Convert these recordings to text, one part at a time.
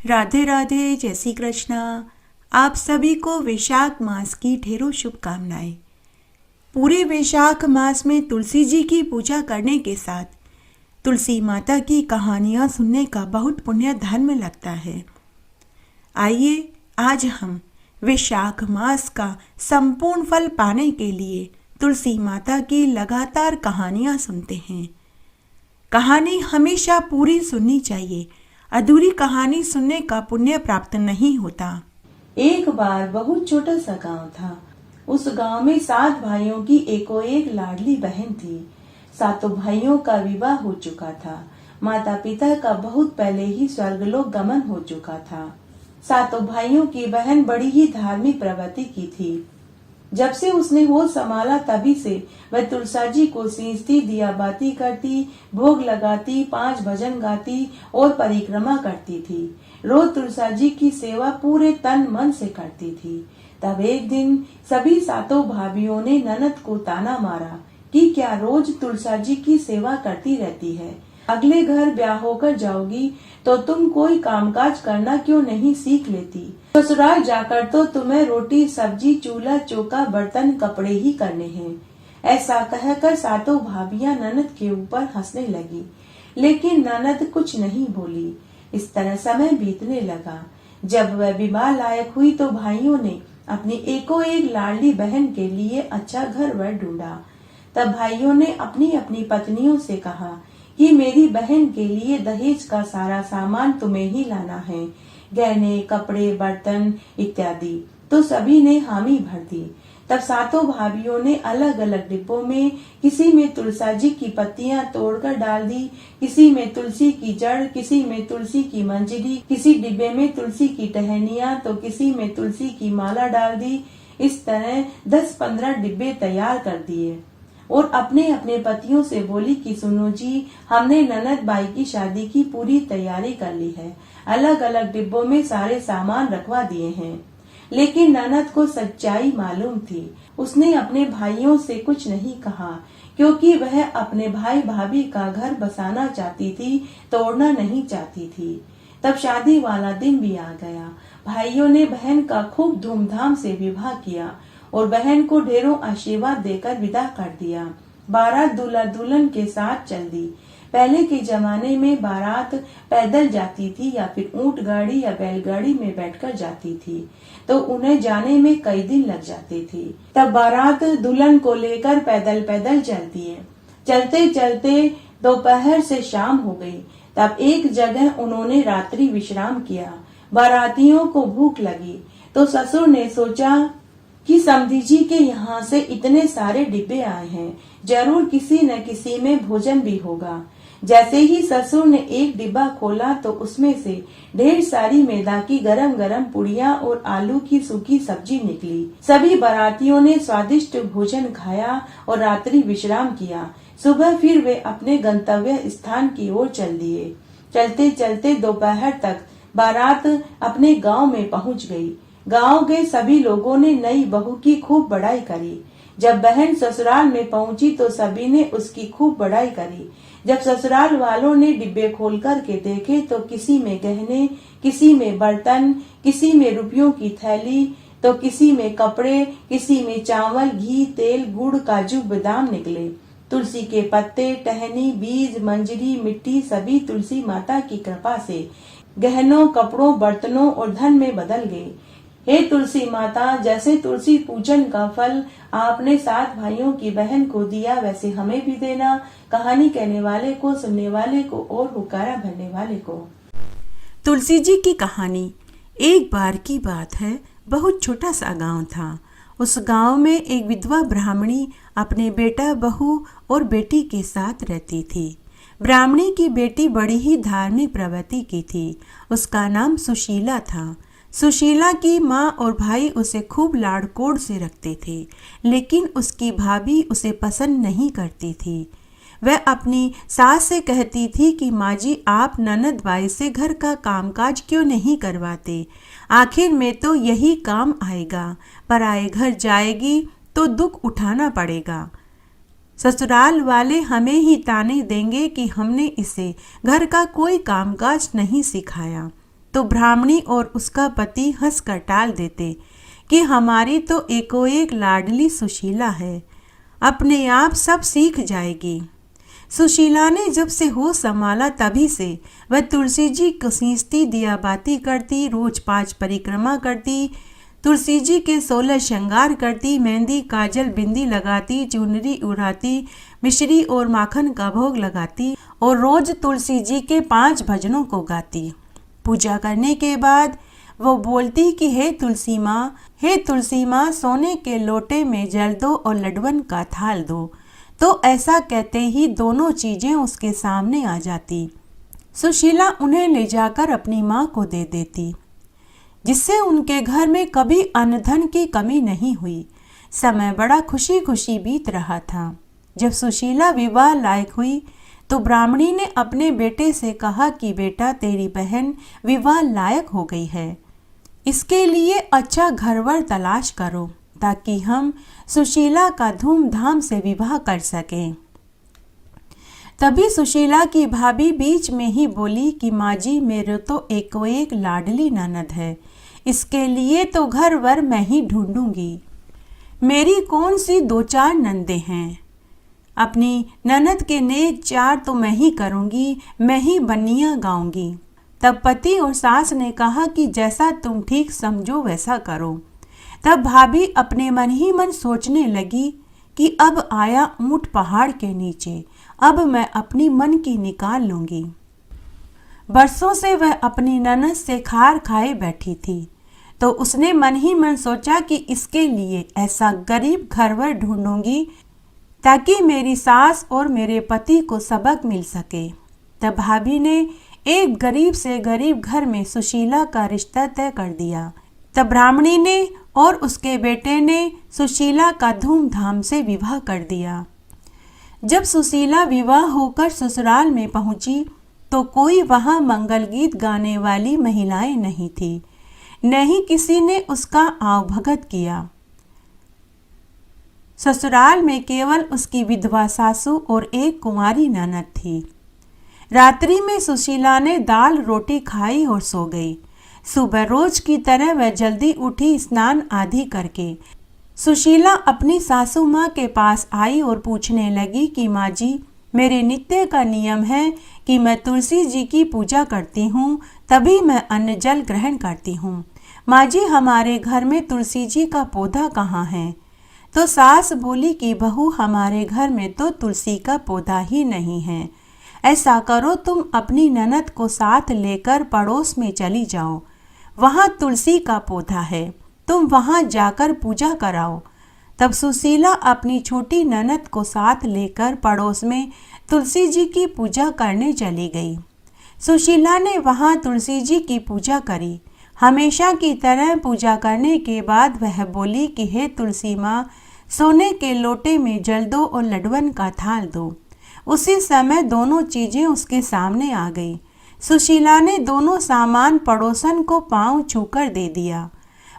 राधे राधे, जय श्री कृष्णा। आप सभी को वैशाख मास की ढेरों शुभकामनाएं। पूरे वैशाख मास में तुलसी जी की पूजा करने के साथ तुलसी माता की कहानियां सुनने का बहुत पुण्य धर्म लगता है। आइए आज हम वैशाख मास का संपूर्ण फल पाने के लिए तुलसी माता की लगातार कहानियां सुनते हैं। कहानी हमेशा पूरी सुननी चाहिए। अधूरी कहानी सुनने का पुण्य प्राप्त नहीं होता। एक बार बहुत छोटा सा गांव था। उस गांव में 7 भाइयों की एको एक लाडली बहन थी। सातों भाइयों का विवाह हो चुका था। माता पिता का बहुत पहले ही स्वर्गलोक गमन हो चुका था। सातों भाइयों की बहन बड़ी ही धार्मिक प्रवृत्ति की थी। जब से उसने होश संभाला तभी से वह तुलसा जी को सींचती, दिया बाती करती, भोग लगाती, 5 भजन गाती और परिक्रमा करती थी। रोज तुलसा जी की सेवा पूरे तन मन से करती थी। तब एक दिन सभी सातों भाभियों ने ननद को ताना मारा कि क्या रोज तुलसा जी की सेवा करती रहती है। अगले घर ब्याह होकर जाओगी तो तुम कोई कामकाज करना क्यों नहीं सीख लेती। ससुराल जाकर तो तुम्हें रोटी सब्जी चूल्हा चौका बर्तन कपड़े ही करने हैं। ऐसा कहकर सातों भाभियां ननद के ऊपर हंसने लगी, लेकिन ननद कुछ नहीं बोली। इस तरह समय बीतने लगा। जब वह विवाह लायक हुई तो भाइयों ने अपनी एको एक लाडली बहन के लिए अच्छा घर वर ढूंढा। तब भाइयों ने अपनी अपनी पत्नियों से कहा कि मेरी बहन के लिए दहेज का सारा सामान तुम्हें ही लाना है, गहने कपड़े बर्तन इत्यादि। तो सभी ने हामी भर दी। तब सातों भाभियों ने अलग अलग डिब्बों में, किसी में तुलसा जी की पत्तियां तोड़कर डाल दी, किसी में तुलसी की जड़, किसी में तुलसी की मंजरी, किसी डिब्बे में तुलसी की टहनियां तो किसी में तुलसी की माला डाल दी। इस तरह 10-15 डिब्बे तैयार कर दिए और अपने अपने पतियों से बोली कि सुनो जी, हमने ननद बाई की शादी की पूरी तैयारी कर ली है। अलग अलग डिब्बों में सारे सामान रखवा दिए हैं। लेकिन ननद को सच्चाई मालूम थी। उसने अपने भाइयों से कुछ नहीं कहा, क्योंकि वह अपने भाई भाभी का घर बसाना चाहती थी, तोड़ना नहीं चाहती थी। तब शादी वाला दिन भी आ गया। भाइयों ने बहन का खूब धूमधाम से विवाह किया और बहन को ढेरों आशीर्वाद देकर विदा कर दिया। बारात दूल्हा दुल्हन के साथ चल दी। पहले के जमाने में बारात पैदल जाती थी या फिर ऊंट गाड़ी या बैलगाड़ी में बैठकर जाती थी, तो उन्हें जाने में कई दिन लग जाते थे। तब बारात दुल्हन को लेकर पैदल पैदल चलती है। चलते चलते दोपहर से शाम हो गई। तब एक जगह उन्होंने रात्रि विश्राम किया। बारातियों को भूख लगी तो ससुर ने सोचा कि समधी जी के यहाँ से इतने सारे डिब्बे आए हैं, जरूर किसी न किसी में भोजन भी होगा। जैसे ही ससुर ने एक डिब्बा खोला तो उसमें से ढेर सारी मैदा की गरम गरम पुड़िया और आलू की सूखी सब्जी निकली। सभी बारातियों ने स्वादिष्ट भोजन खाया और रात्रि विश्राम किया। सुबह फिर वे अपने गंतव्य स्थान की ओर चल दिए। चलते चलते दोपहर तक बारात अपने गाँव में पहुँच गयी। गांव के सभी लोगों ने नई बहू की खूब बड़ाई करी। जब बहन ससुराल में पहुंची तो सभी ने उसकी खूब बड़ाई करी। जब ससुराल वालों ने डिब्बे खोल कर के देखे तो किसी में गहने, किसी में बर्तन, किसी में रुपयों की थैली, तो किसी में कपड़े, किसी में चावल, घी, तेल, गुड़, काजू, बादाम निकले। तुलसी के पत्ते, टहनी, बीज, मंजरी, मिट्टी सभी तुलसी माता की कृपा से गहनों, कपड़ों, बर्तनों और धन में बदल गए। हे तुलसी माता, जैसे तुलसी पूजन का फल आपने 7 भाइयों की बहन को दिया, वैसे हमें भी देना। कहानी कहने वाले को, सुनने वाले को और हुक्कारा भरने वाले को। तुलसी जी की कहानी। एक बार की बात है, बहुत छोटा सा गांव था। उस गांव में एक विधवा ब्राह्मणी अपने बेटा, बहू और बेटी के साथ रहती थी। ब्राह्मणी की बेटी बड़ी ही धार्मिक प्रवृत्ति की थी। उसका नाम सुशीला था। सुशीला की माँ और भाई उसे खूब लाड़कोड़ से रखते थे, लेकिन उसकी भाभी उसे पसंद नहीं करती थी। वह अपनी सास से कहती थी कि माँ जी, आप ननद बाई से घर का कामकाज क्यों नहीं करवाते? आखिर में तो यही काम आएगा, पराए घर जाएगी तो दुख उठाना पड़ेगा। ससुराल वाले हमें ही ताने देंगे कि हमने इसे घर का कोई कामकाज नहीं सिखाया। तो ब्राह्मणी और उसका पति हंसकर टाल देते कि हमारी तो एकोएक लाडली सुशीला है, अपने आप सब सीख जाएगी। सुशीला ने जब से होश संभाला तभी से वह तुलसी जी को सींचती, दिया बाती करती, रोज 5 परिक्रमा करती, तुलसी जी के 16 श्रृंगार करती, मेहंदी काजल बिंदी लगाती, चुनरी उड़ाती, मिश्री और माखन का भोग लगाती और रोज तुलसी जी के 5 भजनों को गाती। पूजा करने के बाद वो बोलती कि हे तुलसी माँ, सोने के लोटे में जल दो और लड्डुअन का थाल दो। तो ऐसा कहते ही दोनों चीजें उसके सामने आ जाती। सुशीला उन्हें ले जाकर अपनी माँ को दे देती, जिससे उनके घर में कभी अन्न धन की कमी नहीं हुई। समय बड़ा खुशी खुशी बीत रहा था। जब सुशीला विवाह लायक हुई तो ब्राह्मणी ने अपने बेटे से कहा कि बेटा, तेरी बहन विवाह लायक हो गई है, इसके लिए अच्छा घरवर तलाश करो ताकि हम सुशीला का धूमधाम से विवाह कर सकें। तभी सुशीला की भाभी बीच में ही बोली कि माँ जी, मेरे तो एकोएक लाडली ननद है, इसके लिए तो घरवर मैं ही ढूंढूंगी। मेरी कौन सी 2-4 नंदे हैं, अपनी ननद के नेक 4 तो मैं ही करूंगी, मैं ही बन्नियाँ गाऊंगी। तब पति और सास ने कहा कि जैसा तुम ठीक समझो वैसा करो। तब भाभी अपने मन ही मन सोचने लगी कि अब आया ऊंट पहाड़ के नीचे, अब मैं अपनी मन की निकाल लूंगी। बरसों से वह अपनी ननद से खार खाए बैठी थी, तो उसने मन ही मन सोचा कि इसके लिए ऐसा गरीब घरवर ढूंढूंगी ताकि मेरी सास और मेरे पति को सबक मिल सके। तब भाभी ने एक गरीब से गरीब घर में सुशीला का रिश्ता तय कर दिया। तब ब्राह्मणी ने और उसके बेटे ने सुशीला का धूमधाम से विवाह कर दिया। जब सुशीला विवाह होकर ससुराल में पहुंची तो कोई वहां मंगल गीत गाने वाली महिलाएं नहीं थी, न ही किसी ने उसका आवभगत किया। ससुराल में केवल उसकी विधवा सासू और एक कुंवारी ननद थी। रात्रि में सुशीला ने दाल रोटी खाई और सो गई। सुबह रोज की तरह वह जल्दी उठी, स्नान आदि करके। सुशीला अपनी सासू माँ के पास आई और पूछने लगी कि माँ जी, मेरे नित्य का नियम है कि मैं तुलसी जी की पूजा करती हूँ, तभी मैं अन्न जल ग्रहण करती हूँ। माँ जी, हमारे घर में तुलसी जी का पौधा कहाँ है? तो सास बोली कि बहू, हमारे घर में तो तुलसी का पौधा ही नहीं है। ऐसा करो, तुम अपनी ननद को साथ लेकर पड़ोस में चली जाओ, वहाँ तुलसी का पौधा है, तुम वहाँ जाकर पूजा कराओ। तब सुशीला अपनी छोटी ननद को साथ लेकर पड़ोस में तुलसी जी की पूजा करने चली गई। सुशीला ने वहाँ तुलसी जी की पूजा करी। हमेशा की तरह पूजा करने के बाद वह बोली कि हे तुलसी माँ, सोने के लोटे में जल दो और लड्डुअन का थाल दो। उसी समय दोनों चीजें उसके सामने आ गई। सुशीला ने दोनों सामान पड़ोसन को पांव छूकर दे दिया।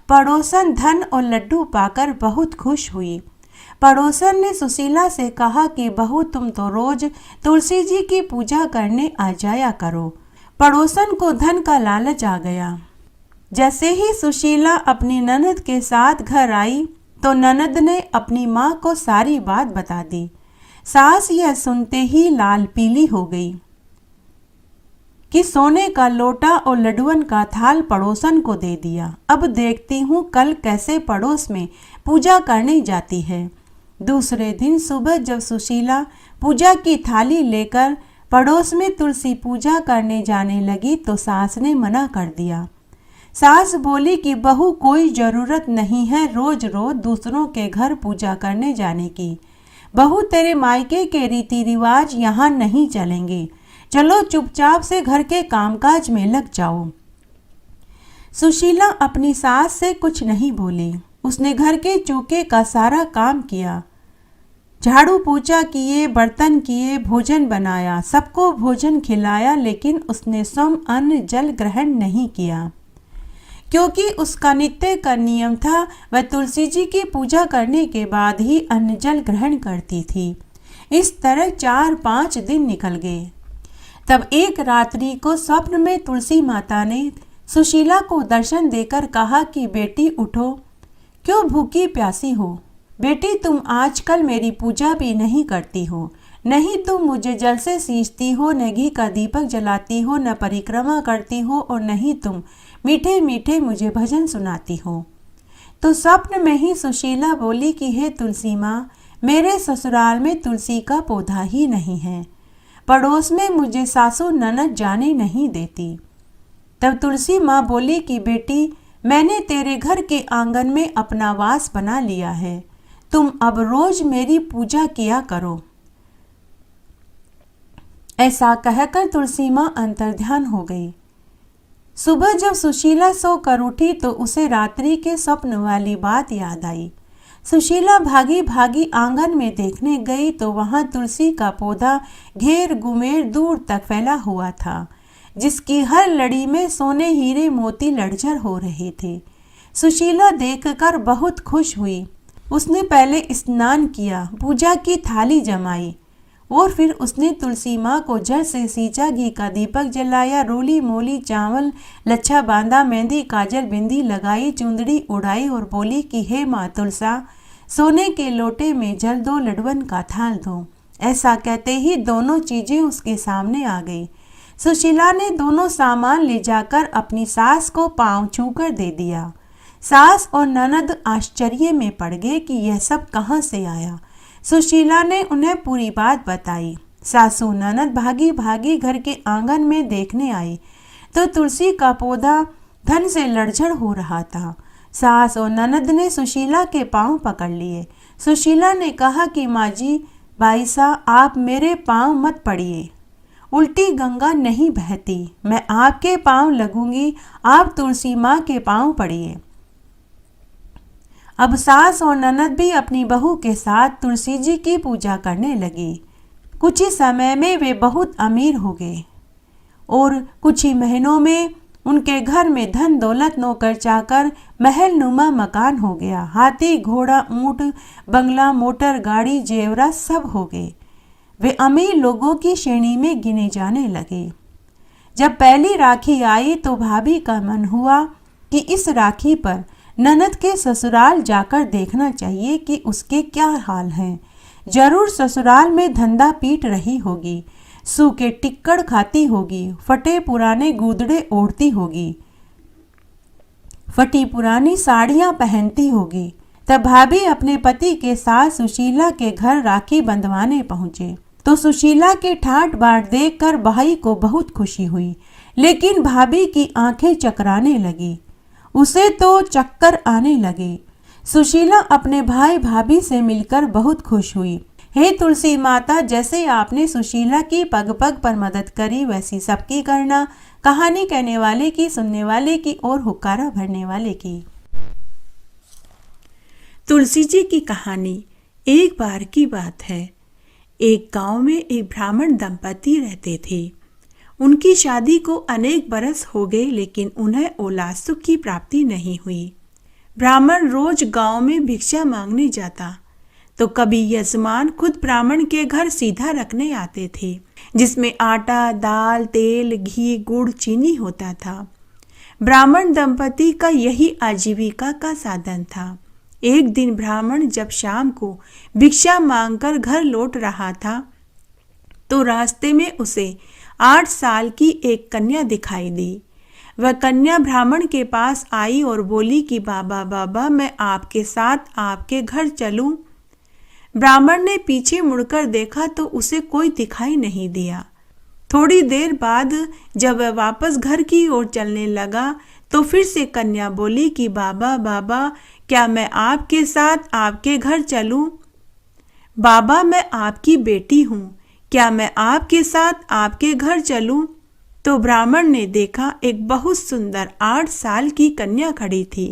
पड़ोसन धन और लड्डू पाकर बहुत खुश हुई। पड़ोसन ने सुशीला से कहा कि बहू, तुम तो रोज तुलसी जी की पूजा करने आ जाया करो। पड़ोसन को धन का लालच आ गया। जैसे ही सुशीला अपनी ननद के साथ घर आई तो ननद ने अपनी माँ को सारी बात बता दी। सास यह सुनते ही लाल पीली हो गई कि सोने का लोटा और लड्डुअन का थाल पड़ोसन को दे दिया। अब देखती हूँ कल कैसे पड़ोस में पूजा करने जाती है। दूसरे दिन सुबह जब सुशीला पूजा की थाली लेकर पड़ोस में तुलसी पूजा करने जाने लगी तो सास ने मना कर दिया। सास बोली कि बहू, कोई जरूरत नहीं है रोज रोज दूसरों के घर पूजा करने जाने की। बहू, तेरे मायके के रीति रिवाज यहाँ नहीं चलेंगे। चलो चुपचाप से घर के कामकाज में लग जाओ। सुशीला अपनी सास से कुछ नहीं बोली। उसने घर के चौके का सारा काम किया, झाड़ू पोछा किए, बर्तन किए, भोजन बनाया, सबको भोजन खिलाया, लेकिन उसने स्वयं अन्न जल ग्रहण नहीं किया, क्योंकि उसका नित्य का नियम था वह तुलसी जी की पूजा करने के बाद ही अन्न जल ग्रहण करती थी। इस तरह 4-5 दिन निकल गए। तब एक रात्रि को स्वप्न में तुलसी माता ने सुशीला को दर्शन देकर कहा कि बेटी उठो, क्यों भूखी प्यासी हो। बेटी तुम आजकल मेरी पूजा भी नहीं करती हो, नहीं तुम मुझे जल से सींचती हो, न घी का दीपक जलाती हो, न परिक्रमा करती हो, और नहीं तुम मीठे मीठे मुझे भजन सुनाती हो। तो स्वप्न में ही सुशीला बोली कि हे तुलसी माँ, मेरे ससुराल में तुलसी का पौधा ही नहीं है, पड़ोस में मुझे सासू ननद जाने नहीं देती। तब तुलसी माँ बोली कि बेटी, मैंने तेरे घर के आंगन में अपना वास बना लिया है, तुम अब रोज मेरी पूजा किया करो। ऐसा कहकर तुलसी माँ अंतर्ध्यान हो गई। सुबह जब सुशीला सोकर उठी तो उसे रात्रि के स्वप्न वाली बात याद आई। सुशीला भागी भागी आंगन में देखने गई तो वहां तुलसी का पौधा घेर गुमेर दूर तक फैला हुआ था, जिसकी हर लड़ी में सोने हीरे मोती लड़झर हो रहे थे। सुशीला देखकर बहुत खुश हुई। उसने पहले स्नान किया, पूजा की थाली जमाई और फिर उसने तुलसी माँ को जल से सींचा, घी का दीपक जलाया, रोली मोली चावल लच्छा बांधा, मेहंदी काजल बिंदी लगाई, चुंदड़ी उड़ाई और बोली कि हे माँ तुलसा, सोने के लोटे में जल दो, लडवन का थाल दो। ऐसा कहते ही दोनों चीजें उसके सामने आ गई। सुशीला ने दोनों सामान ले जाकर अपनी सास को पांव छूकर दे दिया। सास और ननद आश्चर्य में पड़ गए कि यह सब कहाँ से आया। सुशीला ने उन्हें पूरी बात बताई। सासू ननद भागी भागी घर के आंगन में देखने आई तो तुलसी का पौधा धन से लड़झड़ हो रहा था। सास और ननद ने सुशीला के पांव पकड़ लिए। सुशीला ने कहा कि माँ जी, बाईसा, आप मेरे पांव मत पड़िए, उल्टी गंगा नहीं बहती, मैं आपके पांव लगूंगी, आप तुलसी माँ के पांव पड़िए। अब सास और ननद भी अपनी बहू के साथ तुलसी जी की पूजा करने लगी। कुछ ही समय में वे बहुत अमीर हो गए और कुछ ही महीनों में उनके घर में धन दौलत, नौकर चाकर, महल नुमा मकान हो गया। हाथी घोड़ा ऊंट बंगला मोटर गाड़ी जेवरा सब हो गए। वे अमीर लोगों की श्रेणी में गिने जाने लगे। जब पहली राखी आई तो भाभी का मन हुआ कि इस राखी पर ननद के ससुराल जाकर देखना चाहिए कि उसके क्या हाल हैं। जरूर ससुराल में धंधा पीट रही होगी, सूखे टिक्कड़ खाती होगी, फटे पुराने गुदड़े ओढ़ती होगी, फटी पुरानी साड़ियां पहनती होगी। तब भाभी अपने पति के साथ सुशीला के घर राखी बंधवाने पहुंचे तो सुशीला के ठाट बाट देखकर भाई को बहुत खुशी हुई, लेकिन भाभी की आंखें चकराने लगी, उसे तो चक्कर आने लगे। सुशीला अपने भाई भाभी से मिलकर बहुत खुश हुई। हे तुलसी माता, जैसे आपने सुशीला की पग पग पर मदद करी वैसी सबकी करना। कहानी कहने वाले की, सुनने वाले की और हुक्कारा भरने वाले की। तुलसी जी की कहानी। एक बार की बात है, एक गांव में एक ब्राह्मण दंपति रहते थे। उनकी शादी को अनेक बरस हो गए, लेकिन उन्हें औलाद सुख की प्राप्ति नहीं हुई। ब्राह्मण रोज गांव में भिक्षा मांगने जाता तो कभी यजमान खुद ब्राह्मण के घर सीधा रखने आते थे, जिसमें आटा, दाल, तेल, घी, गुड़, चीनी होता था। ब्राह्मण दंपति का यही आजीविका का साधन था। एक दिन ब्राह्मण जब शाम को भिक्षा मांगकर घर लौट रहा था तो रास्ते में उसे 8 साल की एक कन्या दिखाई दी। वह कन्या ब्राह्मण के पास आई और बोली कि बाबा बाबा, मैं आपके साथ आपके घर चलूं। ब्राह्मण ने पीछे मुड़कर देखा तो उसे कोई दिखाई नहीं दिया। थोड़ी देर बाद जब वह वापस घर की ओर चलने लगा तो फिर से कन्या बोली कि बाबा बाबा, क्या मैं आपके साथ आपके घर चलूं? बाबा, मैं आपकी बेटी हूँ, क्या मैं आपके साथ आपके घर चलूं? तो ब्राह्मण ने देखा एक बहुत सुंदर 8 साल की कन्या खड़ी थी।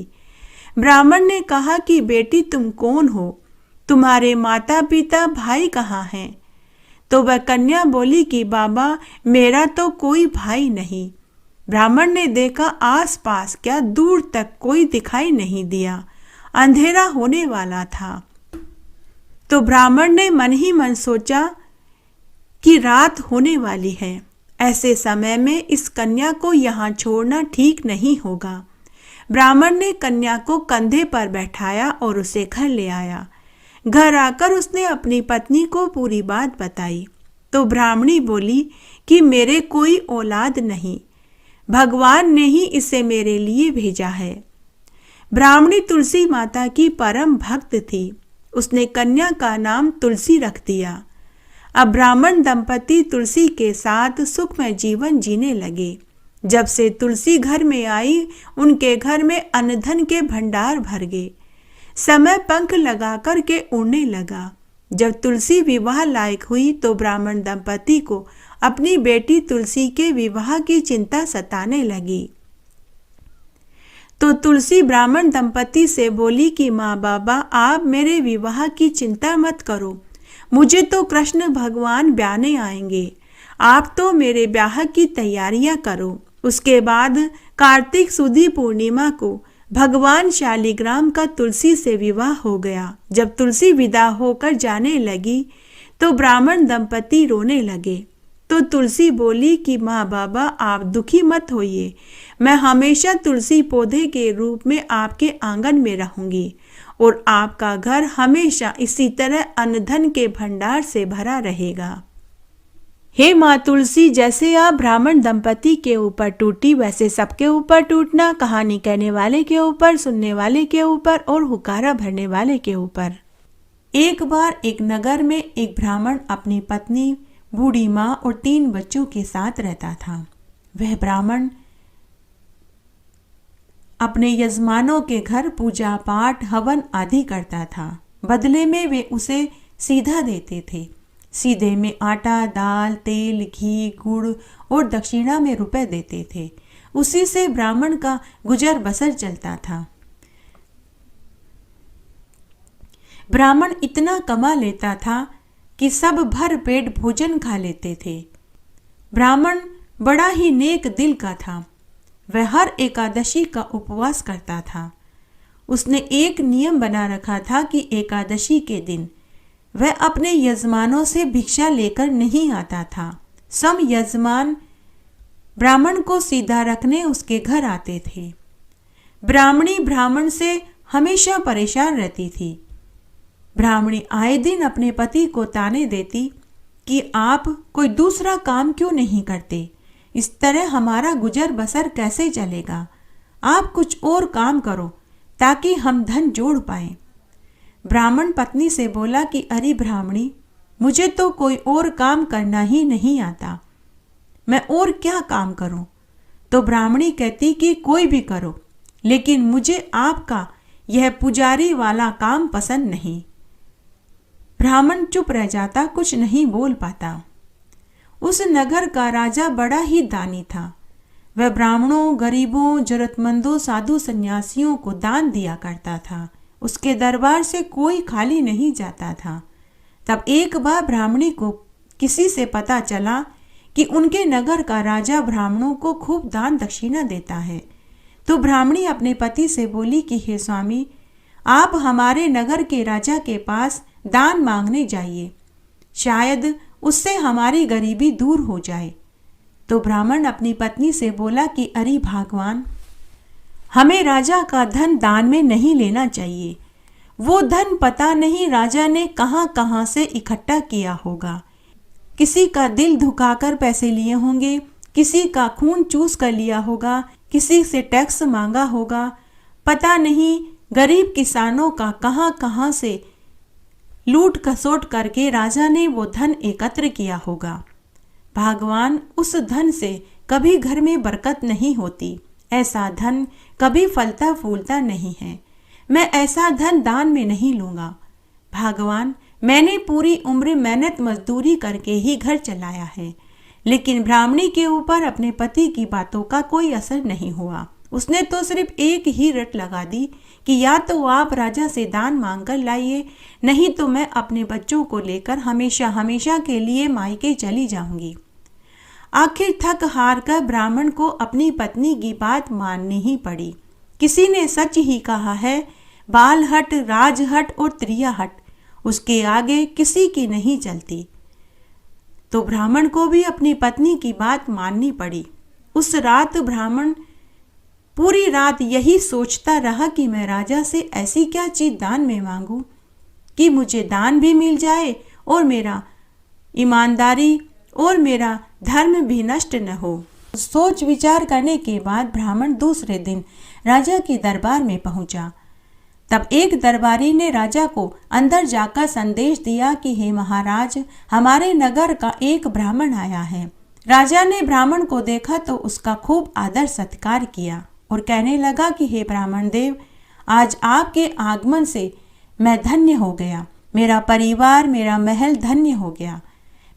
ब्राह्मण ने कहा कि बेटी, तुम कौन हो? तुम्हारे माता पिता भाई कहाँ हैं? तो वह कन्या बोली कि बाबा, मेरा तो कोई भाई नहीं। ब्राह्मण ने देखा आसपास क्या दूर तक कोई दिखाई नहीं दिया, अंधेरा होने वाला था। तो ब्राह्मण ने मन ही मन सोचा कि रात होने वाली है, ऐसे समय में इस कन्या को यहाँ छोड़ना ठीक नहीं होगा। ब्राह्मण ने कन्या को कंधे पर बैठाया और उसे घर ले आया। घर आकर उसने अपनी पत्नी को पूरी बात बताई तो ब्राह्मणी बोली कि मेरे कोई औलाद नहीं, भगवान ने ही इसे मेरे लिए भेजा है। ब्राह्मणी तुलसी माता की परम भक्त थी। उसने कन्या का नाम तुलसी रख दिया। अब ब्राह्मण दंपति तुलसी के साथ सुखमय जीवन जीने लगे। जब से तुलसी घर में आई, उनके घर में अन्न धन के भंडार भर गए। समय पंख लगा कर के उड़ने लगा। जब तुलसी विवाह लायक हुई तो ब्राह्मण दंपति को अपनी बेटी तुलसी के विवाह की चिंता सताने लगी। तो तुलसी ब्राह्मण दंपति से बोली कि माँ बाबा, आप मेरे विवाह की चिंता मत करो, मुझे तो कृष्ण भगवान ब्याने आएंगे, आप तो मेरे ब्याह की तैयारियां करो। उसके बाद कार्तिक सुदी पूर्णिमा को भगवान शालिग्राम का तुलसी से विवाह हो गया। जब तुलसी विदा होकर जाने लगी तो ब्राह्मण दंपति रोने लगे। तो तुलसी बोली कि माँ बाबा, आप दुखी मत होइए, मैं हमेशा तुलसी पौधे के रूप में आपके आंगन में रहूंगी और आपका घर हमेशा इसी तरह अन्न धन के भंडार से भरा रहेगा। हे माँ तुलसी, जैसे आप ब्राह्मण दंपति के ऊपर टूटी, वैसे सबके ऊपर टूटना, कहानी कहने वाले के ऊपर, सुनने वाले के ऊपर और हुकारा भरने वाले के ऊपर। एक बार एक नगर में एक ब्राह्मण अपनी पत्नी, बूढ़ी माँ और 3 बच्चों के साथ रहता था। वह ब्राह्मण अपने यजमानों के घर पूजा पाठ, हवन आदि करता था। बदले में वे उसे सीधा देते थे। सीधे में आटा, दाल, तेल, घी, गुड़ और दक्षिणा में रुपए देते थे। उसी से ब्राह्मण का गुजर बसर चलता था। ब्राह्मण इतना कमा लेता था कि सब भर पेट भोजन खा लेते थे। ब्राह्मण बड़ा ही नेक दिल का था। वह हर एकादशी का उपवास करता था। उसने एक नियम बना रखा था कि एकादशी के दिन वह अपने यजमानों से भिक्षा लेकर नहीं आता था। सब यजमान ब्राह्मण को सीधा रखने उसके घर आते थे। ब्राह्मणी ब्राह्मण से हमेशा परेशान रहती थी। ब्राह्मणी आए दिन अपने पति को ताने देती कि आप कोई दूसरा काम क्यों नहीं करते, इस तरह हमारा गुजर बसर कैसे चलेगा, आप कुछ और काम करो ताकि हम धन जोड़ पाएं। ब्राह्मण पत्नी से बोला कि अरे ब्राह्मणी, मुझे तो कोई और काम करना ही नहीं आता, मैं और क्या काम करूं? तो ब्राह्मणी कहती कि कोई भी करो, लेकिन मुझे आपका यह पुजारी वाला काम पसंद नहीं। ब्राह्मण चुप रह जाता, कुछ नहीं बोल पाता। उस नगर का राजा बड़ा ही दानी था। वह ब्राह्मणों, गरीबों, जरूरतमंदों, साधु सन्यासियों को दान दिया करता था। उसके दरबार से कोई खाली नहीं जाता था। तब एक बार ब्राह्मणी को किसी से पता चला कि उनके नगर का राजा ब्राह्मणों को खूब दान दक्षिणा देता है। तो ब्राह्मणी अपने पति से बोली कि हे स्वामी, आप हमारे नगर के राजा के पास दान मांगने जाइए, शायद उससे हमारी गरीबी दूर हो जाए। तो ब्राह्मण अपनी पत्नी से बोला कि अरे भगवान, हमें राजा का धन दान में नहीं लेना चाहिए। वो धन पता नहीं राजा ने कहां कहां से इकट्ठा किया होगा। किसी का दिल धुकाकर पैसे लिए होंगे, किसी का खून चूस कर लिया होगा, किसी से टैक्स मांगा होगा। पता नहीं गरीब किसानों का कहां कहां से लूट खसोट करके राजा ने वो धन एकत्र किया होगा। भगवान, उस धन से कभी घर में बरकत नहीं होती। ऐसा धन कभी फलता फूलता नहीं है। मैं ऐसा धन दान में नहीं लूंगा। भगवान, मैंने पूरी उम्र मेहनत मजदूरी करके ही घर चलाया है, लेकिन ब्राह्मणी के ऊपर अपने पति की बातों का कोई असर नहीं हुआ। उसने तो सिर्फ एक ही रट लगा दी कि या तो आप राजा से दान मांग कर लाइए, नहीं तो मैं अपने बच्चों को लेकर हमेशा हमेशा के लिए मायके चली जाऊंगी। आखिर थक हार कर ब्राह्मण को अपनी पत्नी की बात माननी ही पड़ी। किसी ने सच ही कहा है, बाल हट, राज हट और त्रिया हट, उसके आगे किसी की नहीं चलती। तो ब्राह्मण को भी अपनी पत्नी की बात माननी पड़ी। उस रात ब्राह्मण पूरी रात यही सोचता रहा कि मैं राजा से ऐसी क्या चीज दान में मांगूं कि मुझे दान भी मिल जाए और मेरा ईमानदारी और मेरा धर्म भी नष्ट न हो। सोच विचार करने के बाद ब्राह्मण दूसरे दिन राजा के दरबार में पहुंचा। तब एक दरबारी ने राजा को अंदर जाकर संदेश दिया कि हे महाराज, हमारे नगर का एक ब्राह्मण आया है। राजा ने ब्राह्मण को देखा तो उसका खूब आदर सत्कार किया और कहने लगा कि हे ब्राह्मण देव, आज आपके आगमन से मैं धन्य हो गया। मेरा परिवार, मेरा महल धन्य हो गया।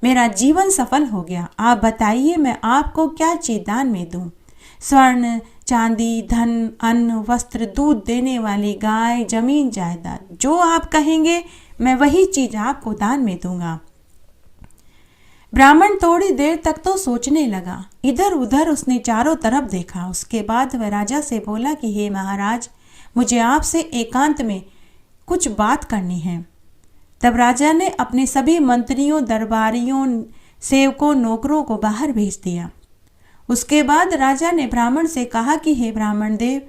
मेरा जीवन सफल हो गया। आप बताइए मैं आपको क्या चीज दान में दूं? स्वर्ण, चांदी, धन, अन्न, वस्त्र, दूध देने वाली गाय, जमीन, जायदाद, जो आप कहेंगे मैं वही चीज आपको दान में दूंगा। ब्राह्मण थोड़ी देर तक तो सोचने लगा। इधर उधर उसने चारों तरफ देखा। उसके बाद वह राजा से बोला कि हे महाराज, मुझे आपसे एकांत में कुछ बात करनी है। तब राजा ने अपने सभी मंत्रियों, दरबारियों, सेवकों, नौकरों को बाहर भेज दिया। उसके बाद राजा ने ब्राह्मण से कहा कि हे ब्राह्मण देव,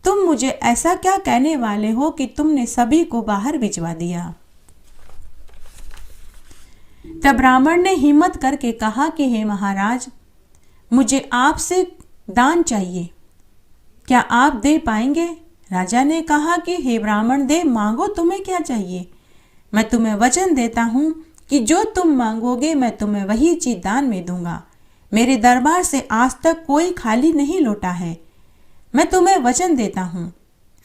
तुम मुझे ऐसा क्या कहने वाले हो कि तुमने सभी को बाहर भिजवा दिया? तब ब्राह्मण ने हिम्मत करके कहा कि हे महाराज, मुझे आपसे दान चाहिए, क्या आप दे पाएंगे? राजा ने कहा कि हे ब्राह्मण देव, मांगो, तुम्हें क्या चाहिए? मैं तुम्हें वचन देता हूं कि जो तुम मांगोगे मैं तुम्हें वही चीज दान में दूंगा। मेरे दरबार से आज तक कोई खाली नहीं लौटा है। मैं तुम्हें वचन देता हूं।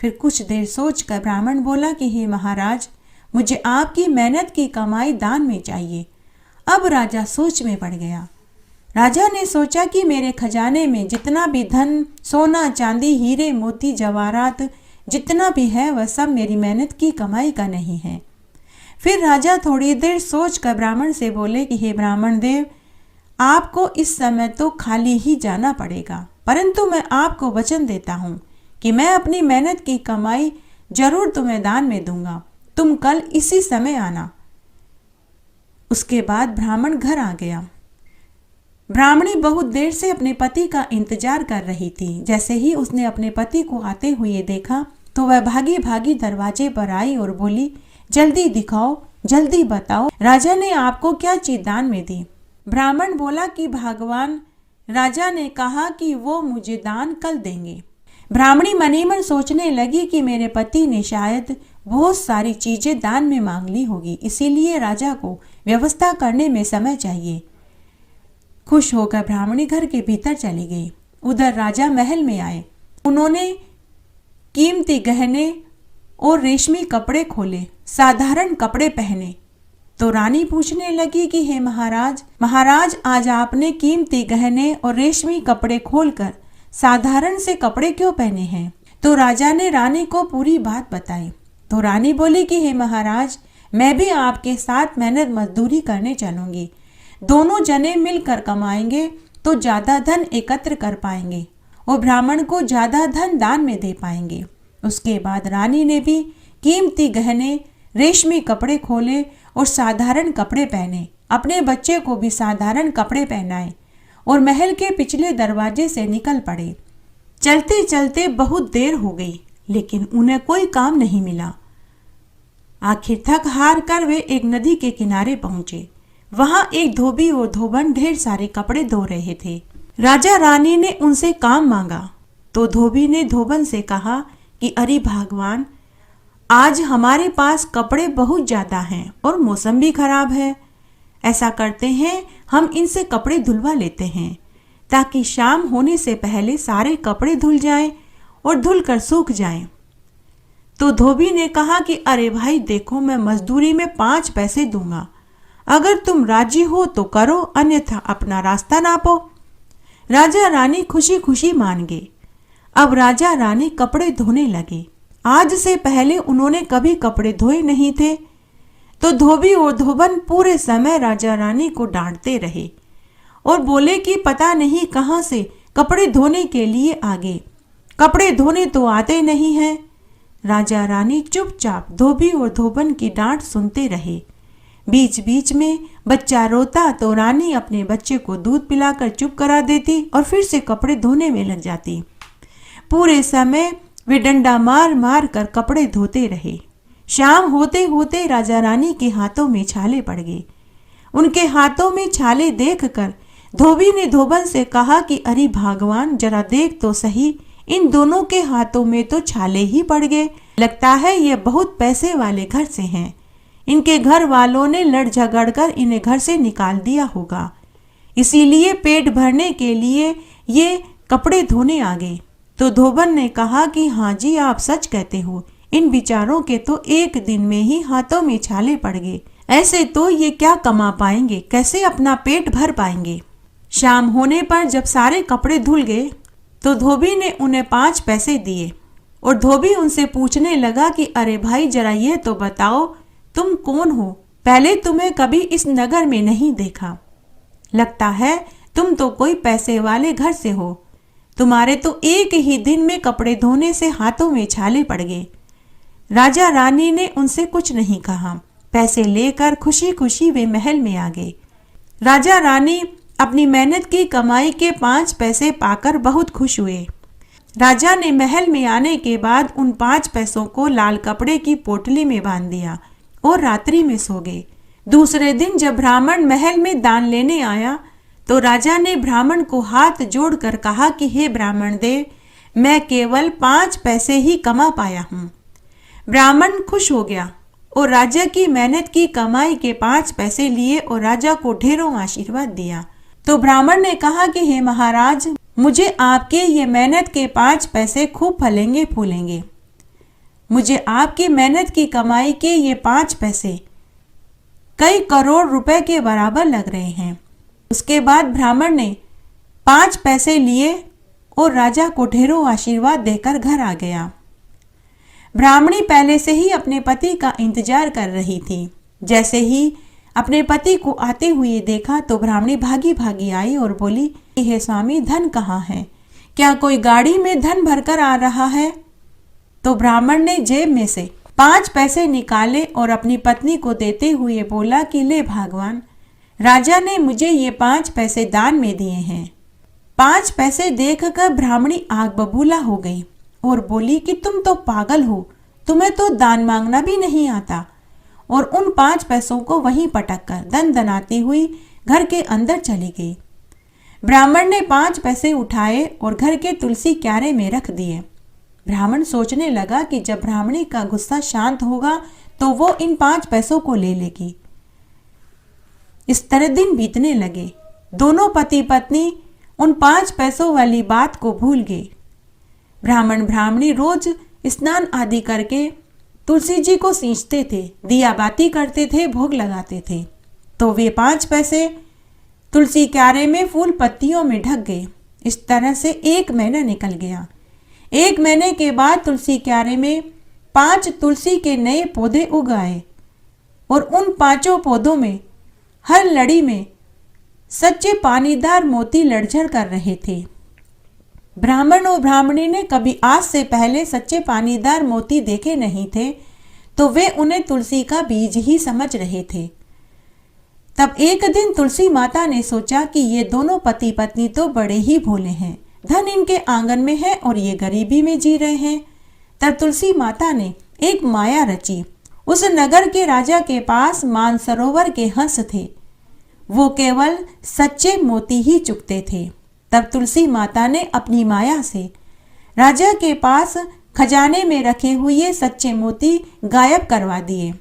फिर कुछ देर सोचकर ब्राह्मण बोला कि हे महाराज, मुझे आपकी मेहनत की कमाई दान में चाहिए। अब राजा सोच में पड़ गया। राजा ने सोचा कि मेरे खजाने में जितना भी धन, सोना, चांदी, हीरे, मोती, जवाहरात जितना भी है वह सब मेरी मेहनत की कमाई का नहीं है। फिर राजा थोड़ी देर सोचकर ब्राह्मण से बोले कि हे ब्राह्मण देव, आपको इस समय तो खाली ही जाना पड़ेगा, परंतु मैं आपको वचन देता हूँ कि मैं अपनी मेहनत की कमाई जरूर तुम्हें दान में दूंगा। तुम कल इसी समय आना। उसके बाद ब्राह्मण घर आ गया। ब्राह्मणी बहुत देर से अपने पति का इंतजार कर रही थी। जैसे ही उसने अपने पति को आते हुए देखा तो वह भागी भागी दरवाजे पर आई और बोली, जल्दी दिखाओ, जल्दी बताओ, राजा ने आपको क्या चीज दान में दी? ब्राह्मण बोला कि भगवान, राजा ने कहा कि वो मुझे दान कल देंगे। ब्राह्मणी मनी मन सोचने लगी कि मेरे पति ने शायद बहुत सारी चीजें दान में मांग ली होगी, इसीलिए राजा को व्यवस्था करने में समय चाहिए। खुश होकर ब्राह्मणी घर के भीतर चली गई। उधर राजा महल में आए। उन्होंने कीमती गहने और रेशमी कपड़े खोले, साधारण कपड़े पहने। तो रानी पूछने लगी कि हे महाराज, आज आपने कीमती गहने और रेशमी कपड़े खोलकर साधारण से कपड़े क्यों पहने हैं? तो राजा ने रानी को पूरी बात बताई। तो रानी बोली कि हे महाराज, मैं भी आपके साथ मेहनत मजदूरी करने चलूंगी। दोनों जने मिलकर कमाएंगे तो ज्यादा धन एकत्र कर पाएंगे और ब्राह्मण को ज्यादा धन दान में दे पाएंगे। उसके बाद रानी ने भी कीमती गहने, रेशमी कपड़े खोले और साधारण कपड़े पहने। अपने बच्चे को भी साधारण कपड़े पहनाए और महल के पिछले दरवाजे से निकल पड़े। चलते चलते बहुत देर हो गई, लेकिन उन्हें कोई काम नहीं मिला। आखिर थक हार कर वे एक नदी के किनारे पहुंचे। वहां एक धोबी और धोबन ढेर सारे कपड़े धो रहे थे। राजा रानी ने उनसे काम मांगा तो धोबी ने धोबन से कहा कि अरे भगवान, आज हमारे पास कपड़े बहुत ज्यादा हैं और मौसम भी खराब है। ऐसा करते हैं, हम इनसे कपड़े धुलवा लेते हैं ताकि शाम होने से पहले सारे कपड़े धुल जाएं और धुलकर सूख जाएं। तो धोबी ने कहा कि अरे भाई देखो, मैं मजदूरी में 5 पैसे दूंगा। अगर तुम राजी हो तो करो, अन्यथा अपना रास्ता नापो। राजा रानी खुशी खुशी मान गए। अब राजा रानी कपड़े धोने लगे। आज से पहले उन्होंने कभी कपड़े धोए नहीं थे। तो धोबी और धोबन पूरे समय राजा रानी को डांटते रहे और बोले कि पता नहीं कहां से कपड़े धोने के लिए आ गए, कपड़े धोने तो आते नहीं हैं। राजा रानी चुपचाप धोबी और धोबन की डांट सुनते रहे। बीच बीच में बच्चा रोता तो रानी अपने बच्चे को दूध पिलाकर चुप करा देती और फिर से कपड़े धोने में लग जाती। पूरे समय वे डंडा मार मार कर कपड़े धोते रहे। शाम होते होते राजा रानी के हाथों में छाले पड़ गए। उनके हाथों में छाले देखकर धोबी ने धोबन से कहा कि अरे भगवान, जरा देख तो सही, इन दोनों के हाथों में तो छाले ही पड़ गए। लगता है ये बहुत पैसे वाले घर से हैं। इनके घर वालों ने लड़ झगड़ कर इन्हें घर से निकाल दिया होगा, इसीलिए पेट भरने के लिए ये कपड़े धोने आ गए। तो धोबन ने कहा कि हाँ जी, आप सच कहते हो, इन बिचारों के तो एक दिन में ही हाथों में छाले पड़ गए। ऐसे तो ये क्या कमा पाएंगे, कैसे अपना पेट भर पाएंगे। शाम होने पर जब सारे कपड़े धुल गए तो धोबी ने उन्हें 5 पैसे दिए और धोबी उनसे पूछने लगा कि अरे भाई, जरा ये तो बताओ तुम कौन हो? पहले तुम्हें कभी इस नगर में नहीं देखा। लगता है तुम तो कोई पैसे वाले घर से हो। तुम्हारे तो एक ही दिन में कपड़े धोने से हाथों में छाले पड़ गए। राजा रानी ने उनसे कुछ नहीं कहा। पैसे लेकर खुशी खुशी वे महल में आ गए। राजा रानी अपनी मेहनत की कमाई के 5 पैसे पाकर बहुत खुश हुए। राजा ने महल में आने के बाद उन 5 पैसों को लाल कपड़े की पोटली में बांध दिया और रात्रि में सो गए। दूसरे दिन जब ब्राह्मण महल में दान लेने आया तो राजा ने ब्राह्मण को हाथ जोड़कर कहा कि हे ब्राह्मण देव, मैं केवल 5 पैसे ही कमा पाया हूँ। ब्राह्मण खुश हो गया और राजा की मेहनत की कमाई के 5 पैसे लिए और राजा को ढेरों आशीर्वाद दिया। तो ब्राह्मण ने कहा कि हे महाराज, मुझे आपके ये मेहनत के 5 पैसे खूब फलेंगे फूलेंगे। मुझे आपकी मेहनत की कमाई के ये 5 पैसे कई करोड़ रुपए के बराबर लग रहे हैं। उसके बाद ब्राह्मण ने 5 पैसे लिए और राजा को ढेरों आशीर्वाद देकर घर आ गया। ब्राह्मणी पहले से ही अपने पति का इंतजार कर रही थी। जैसे ही अपने पति को आते हुए देखा तो ब्राह्मणी भागी भागी आई और बोली, हे स्वामी, धन कहाँ है? क्या कोई गाड़ी में धन भरकर आ रहा है? तो ब्राह्मण ने जेब में से 5 पैसे निकाले और अपनी पत्नी को देते हुए बोला कि ले भगवान, राजा ने मुझे ये 5 पैसे दान में दिए हैं। 5 पैसे देखकर ब्राह्मणी आग बबूला हो गई और बोली कि तुम तो पागल हो, तुम्हें तो दान मांगना भी नहीं आता। और उन 5 पैसों को वहीं पटक कर दनदनाती हुई घर के अंदर चली गई। ब्राह्मण ने 5 पैसे उठाए और घर के तुलसी क्यारे में रख दिए। ब्राह्मण सोचने लगा कि जब ब्राह्मणी का गुस्सा शांत होगा तो वो इन 5 पैसों को ले लेगी। इस तरह दिन बीतने लगे। दोनों पति पत्नी उन 5 पैसों वाली बात को भूल गए। ब्राह्मण ब्राह्मणी रोज स्नान आदि करके तुलसी जी को सींचते थे, दिया बाती करते थे, भोग लगाते थे। तो वे 5 पैसे तुलसी क्यारे में फूल पत्तियों में ढक गए। इस तरह से 1 महीना निकल गया। 1 महीने के बाद तुलसी क्यारे में 5 तुलसी के नए पौधे उग आए और उन 5 पौधों में हर लड़ी में सच्चे पानीदार मोती लड़झड़ कर रहे थे। ब्राह्मण और ब्राह्मणी ने कभी आज से पहले सच्चे पानीदार मोती देखे नहीं थे, तो वे उन्हें तुलसी का बीज ही समझ रहे थे। तब एक दिन तुलसी माता ने सोचा कि ये दोनों पति पत्नी तो बड़े ही भोले हैं, धन इनके आंगन में है और ये गरीबी में जी रहे हैं। तब तुलसी माता ने एक माया रची। उस नगर के राजा के पास मानसरोवर के हंस थे, वो केवल सच्चे मोती ही चुगते थे। तब तुलसी माता ने अपनी माया से राजा के पास खजाने में रखे हुए सच्चे मोती गायब करवा दिए।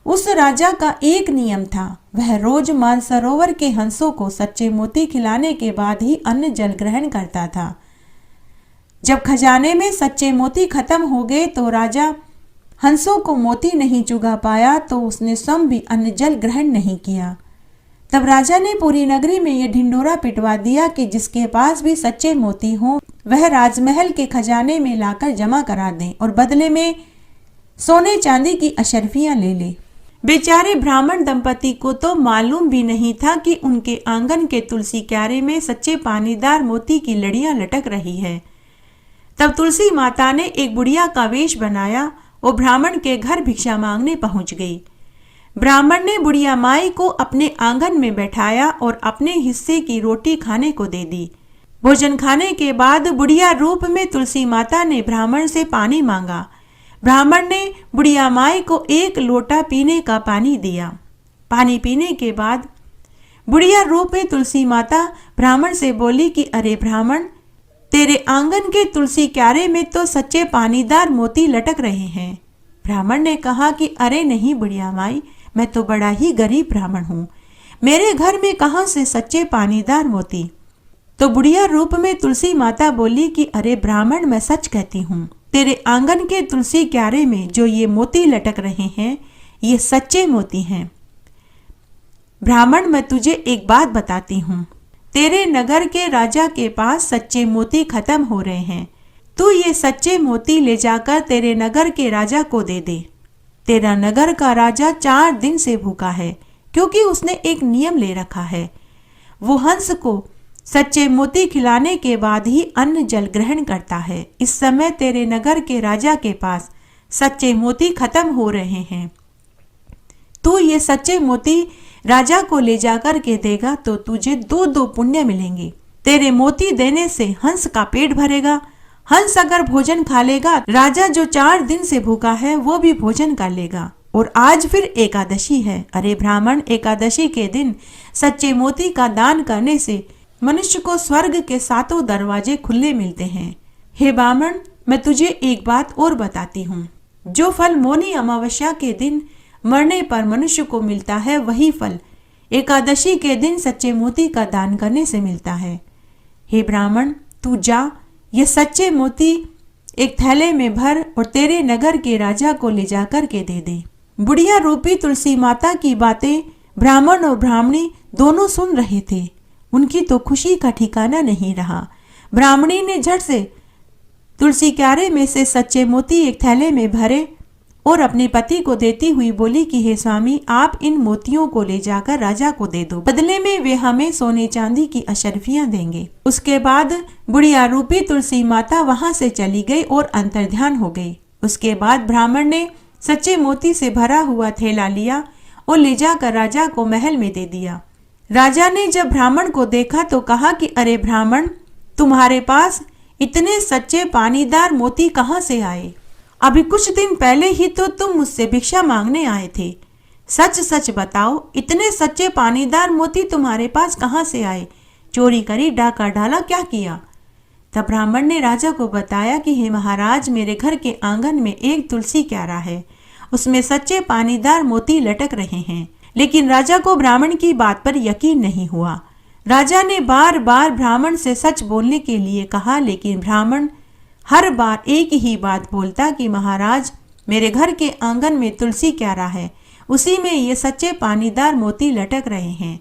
उस राजा का एक नियम था, वह रोज मानसरोवर के हंसों को सच्चे मोती खिलाने के बाद ही अन्न जल ग्रहण करता था। जब खजाने में सच्चे मोती खत्म हो गए तो राजा हंसों को मोती नहीं चुगा पाया, तो उसने स्वयं भी अन्न जल ग्रहण नहीं किया। तब राजा ने पूरी नगरी में यह ढिंडोरा पिटवा दिया कि जिसके पास भी सच्चे मोती हों वह राजमहल के खजाने में लाकर जमा करा दें और बदले में सोने चांदी की अशर्फियां ले ले। बेचारे ब्राह्मण दंपति को तो मालूम भी नहीं था कि उनके आंगन के तुलसी क्यारे में सच्चे पानीदार मोती की लड़ियां लटक रही है। तब तुलसी माता ने एक बुढ़िया का वेश बनाया और ब्राह्मण के घर भिक्षा मांगने पहुंच गई। ब्राह्मण ने बुढ़िया माई को अपने आंगन में बैठाया और अपने हिस्से की रोटी खाने को दे दी। भोजन खाने के बाद बुढ़िया रूप में तुलसी माता ने ब्राह्मण से पानी मांगा। ब्राह्मण ने बुढ़िया माई को 1 लोटा पीने का पानी दिया। पानी पीने के बाद बुढ़िया रूप में तुलसी माता ब्राह्मण से बोली कि अरे ब्राह्मण, तेरे आंगन के तुलसी क्यारे में तो सच्चे पानीदार मोती लटक रहे हैं। ब्राह्मण ने कहा कि अरे नहीं बुढ़िया माई, मैं तो बड़ा ही गरीब ब्राह्मण हूँ, मेरे घर में कहाँ से सच्चे पानीदार मोती। तो बुढ़िया रूप में तुलसी माता बोली कि अरे ब्राह्मण, मैं सच कहती हूँ, तेरे आंगन के तुलसी क्यारे में जो ये मोती लटक रहे हैं ये सच्चे मोती हैं। ब्राह्मण, मैं तुझे एक बात बताती हूँ, तेरे नगर के राजा के पास सच्चे मोती खत्म हो रहे हैं। तू ये सच्चे मोती ले जाकर तेरे नगर के राजा को दे दे। तेरा नगर का राजा 4 दिन से भूखा है, क्योंकि उसने एक नियम ले रखा है, वो हंस को सच्चे मोती खिलाने के बाद ही अन्न जल ग्रहण करता है। इस समय तेरे नगर के राजा के पास सच्चे मोती खत्म हो रहे हैं। तू ये सच्चे मोती राजा को ले जाकर के देगा तो तुझे 2 पुण्य मिलेंगे। तेरे मोती देने से हंस का पेट भरेगा। हंस अगर भोजन खा लेगा, राजा जो 4 दिन से भूखा है वो भी भोजन कर लेगा। और आज फिर एकादशी है। अरे ब्राह्मण, एकादशी के दिन सच्चे मोती का दान करने से मनुष्य को स्वर्ग के 7 दरवाजे खुले मिलते हैं। हे ब्राह्मण, मैं तुझे एक बात और बताती हूँ, जो फल मौनी अमावस्या के दिन मरने पर मनुष्य को मिलता है, वही फल एकादशी के दिन सच्चे मोती का दान करने से मिलता है। हे ब्राह्मण, तू जा, ये सच्चे मोती एक थैले में भर और तेरे नगर के राजा को ले जाकर के दे दे। बुढ़िया रूपी तुलसी माता की बातें ब्राह्मण और ब्राह्मणी दोनों सुन रहे थे। उनकी तो खुशी का ठिकाना नहीं रहा। ब्राह्मणी ने झट से तुलसी क्यारे में से सच्चे मोती एक थैले में भरे और अपने पति को देती हुई बोली कि हे स्वामी, आप इन मोतियों को ले जाकर राजा को दे दो, बदले में वे हमें सोने चांदी की अशर्फियां देंगे। उसके बाद बुढ़िया रूपी तुलसी माता वहां से चली गई और अंतर्ध्यान हो गई। उसके बाद ब्राह्मण ने सच्चे मोती से भरा हुआ थैला लिया और ले जाकर राजा को महल में दे दिया। राजा ने जब ब्राह्मण को देखा तो कहा कि अरे ब्राह्मण, तुम्हारे पास इतने सच्चे पानीदार मोती कहाँ से आए? अभी कुछ दिन पहले ही तो तुम मुझसे भिक्षा मांगने आए थे। सच सच बताओ, इतने सच्चे पानीदार मोती तुम्हारे पास कहाँ से आए? चोरी करी, डाका डाला, क्या किया? तब ब्राह्मण ने राजा को बताया कि हे महाराज, मेरे घर के आंगन में एक तुलसी क्यारा है, उसमें सच्चे पानीदार मोती लटक रहे हैं। लेकिन राजा को ब्राह्मण की बात पर यकीन नहीं हुआ। राजा ने बार बार ब्राह्मण से सच बोलने के लिए कहा, लेकिन ब्राह्मण हर बार एक ही बात बोलता कि महाराज, मेरे घर के आंगन में तुलसी क्यारा है, उसी में ये सच्चे पानीदार मोती लटक रहे हैं।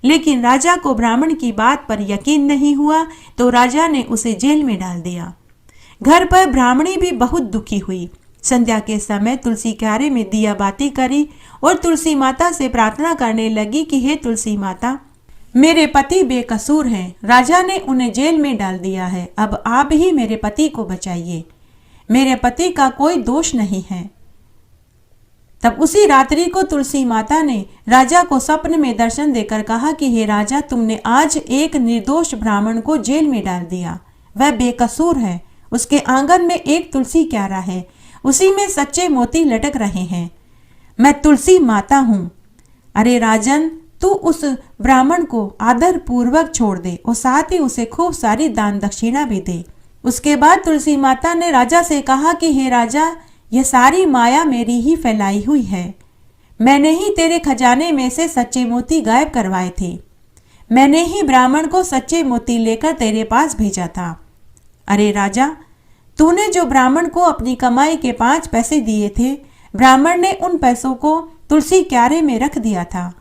लेकिन राजा को ब्राह्मण की बात पर यकीन नहीं हुआ तो राजा ने उसे जेल में डाल दिया। घर पर ब्राह्मणी भी बहुत दुखी हुई। संध्या के समय तुलसी क्यारे में दिया बाती करी और तुलसी माता से प्रार्थना करने लगी कि हे तुलसी माता, मेरे पति बेकसूर हैं, राजा ने उन्हें जेल में डाल दिया है, अब आप ही मेरे पति को बचाइए, मेरे पति का कोई दोष नहीं है। तब उसी रात्रि को तुलसी माता ने राजा को स्वप्न में दर्शन देकर कहा कि हे राजा, तुमने आज एक निर्दोष ब्राह्मण को जेल में डाल दिया, वह बेकसूर है, उसके आंगन में एक तुलसी क्यारा है, उसी में सच्चे मोती लटक रहे हैं, मैं तुलसी माता हूँ। अरे राजन, तू उस ब्राह्मण को आदर पूर्वक छोड़ दे और साथ ही उसे खूब सारी दान दक्षिणा भी दे। उसके बाद तुलसी माता ने राजा से कहा कि हे राजा, यह सारी माया मेरी ही फैलाई हुई है, मैंने ही तेरे खजाने में से सच्चे मोती गायब करवाए थे, मैंने ही ब्राह्मण को सच्चे मोती लेकर तेरे पास भेजा था। अरे राजा, तूने जो ब्राह्मण को अपनी कमाई के 5 पैसे दिए थे, ब्राह्मण ने उन पैसों को तुलसी क्यारे में रख दिया था,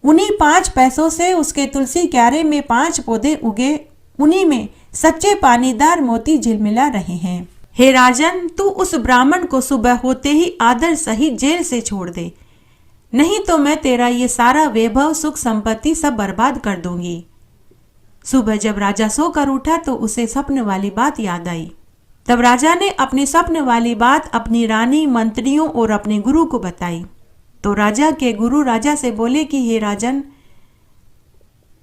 उन्हीं 5 पैसों से उसके तुलसी क्यारे में 5 पौधे उगे, उन्हीं में सच्चे पानीदार मोती झिलमिला रहे हैं। हे राजन, तू उस ब्राह्मण को सुबह होते ही आदर सहित जेल से छोड़ दे, नहीं तो मैं तेरा ये सारा वैभव सुख संपत्ति सब बर्बाद कर दूंगी। सुबह जब राजा सोकर उठा तो उसे स्वप्न वाली बात याद आई। तब राजा ने अपनी स्वप्न वाली बात अपनी रानी, मंत्रियों और अपने गुरु को बताई। तो राजा के गुरु राजा से बोले कि हे राजन,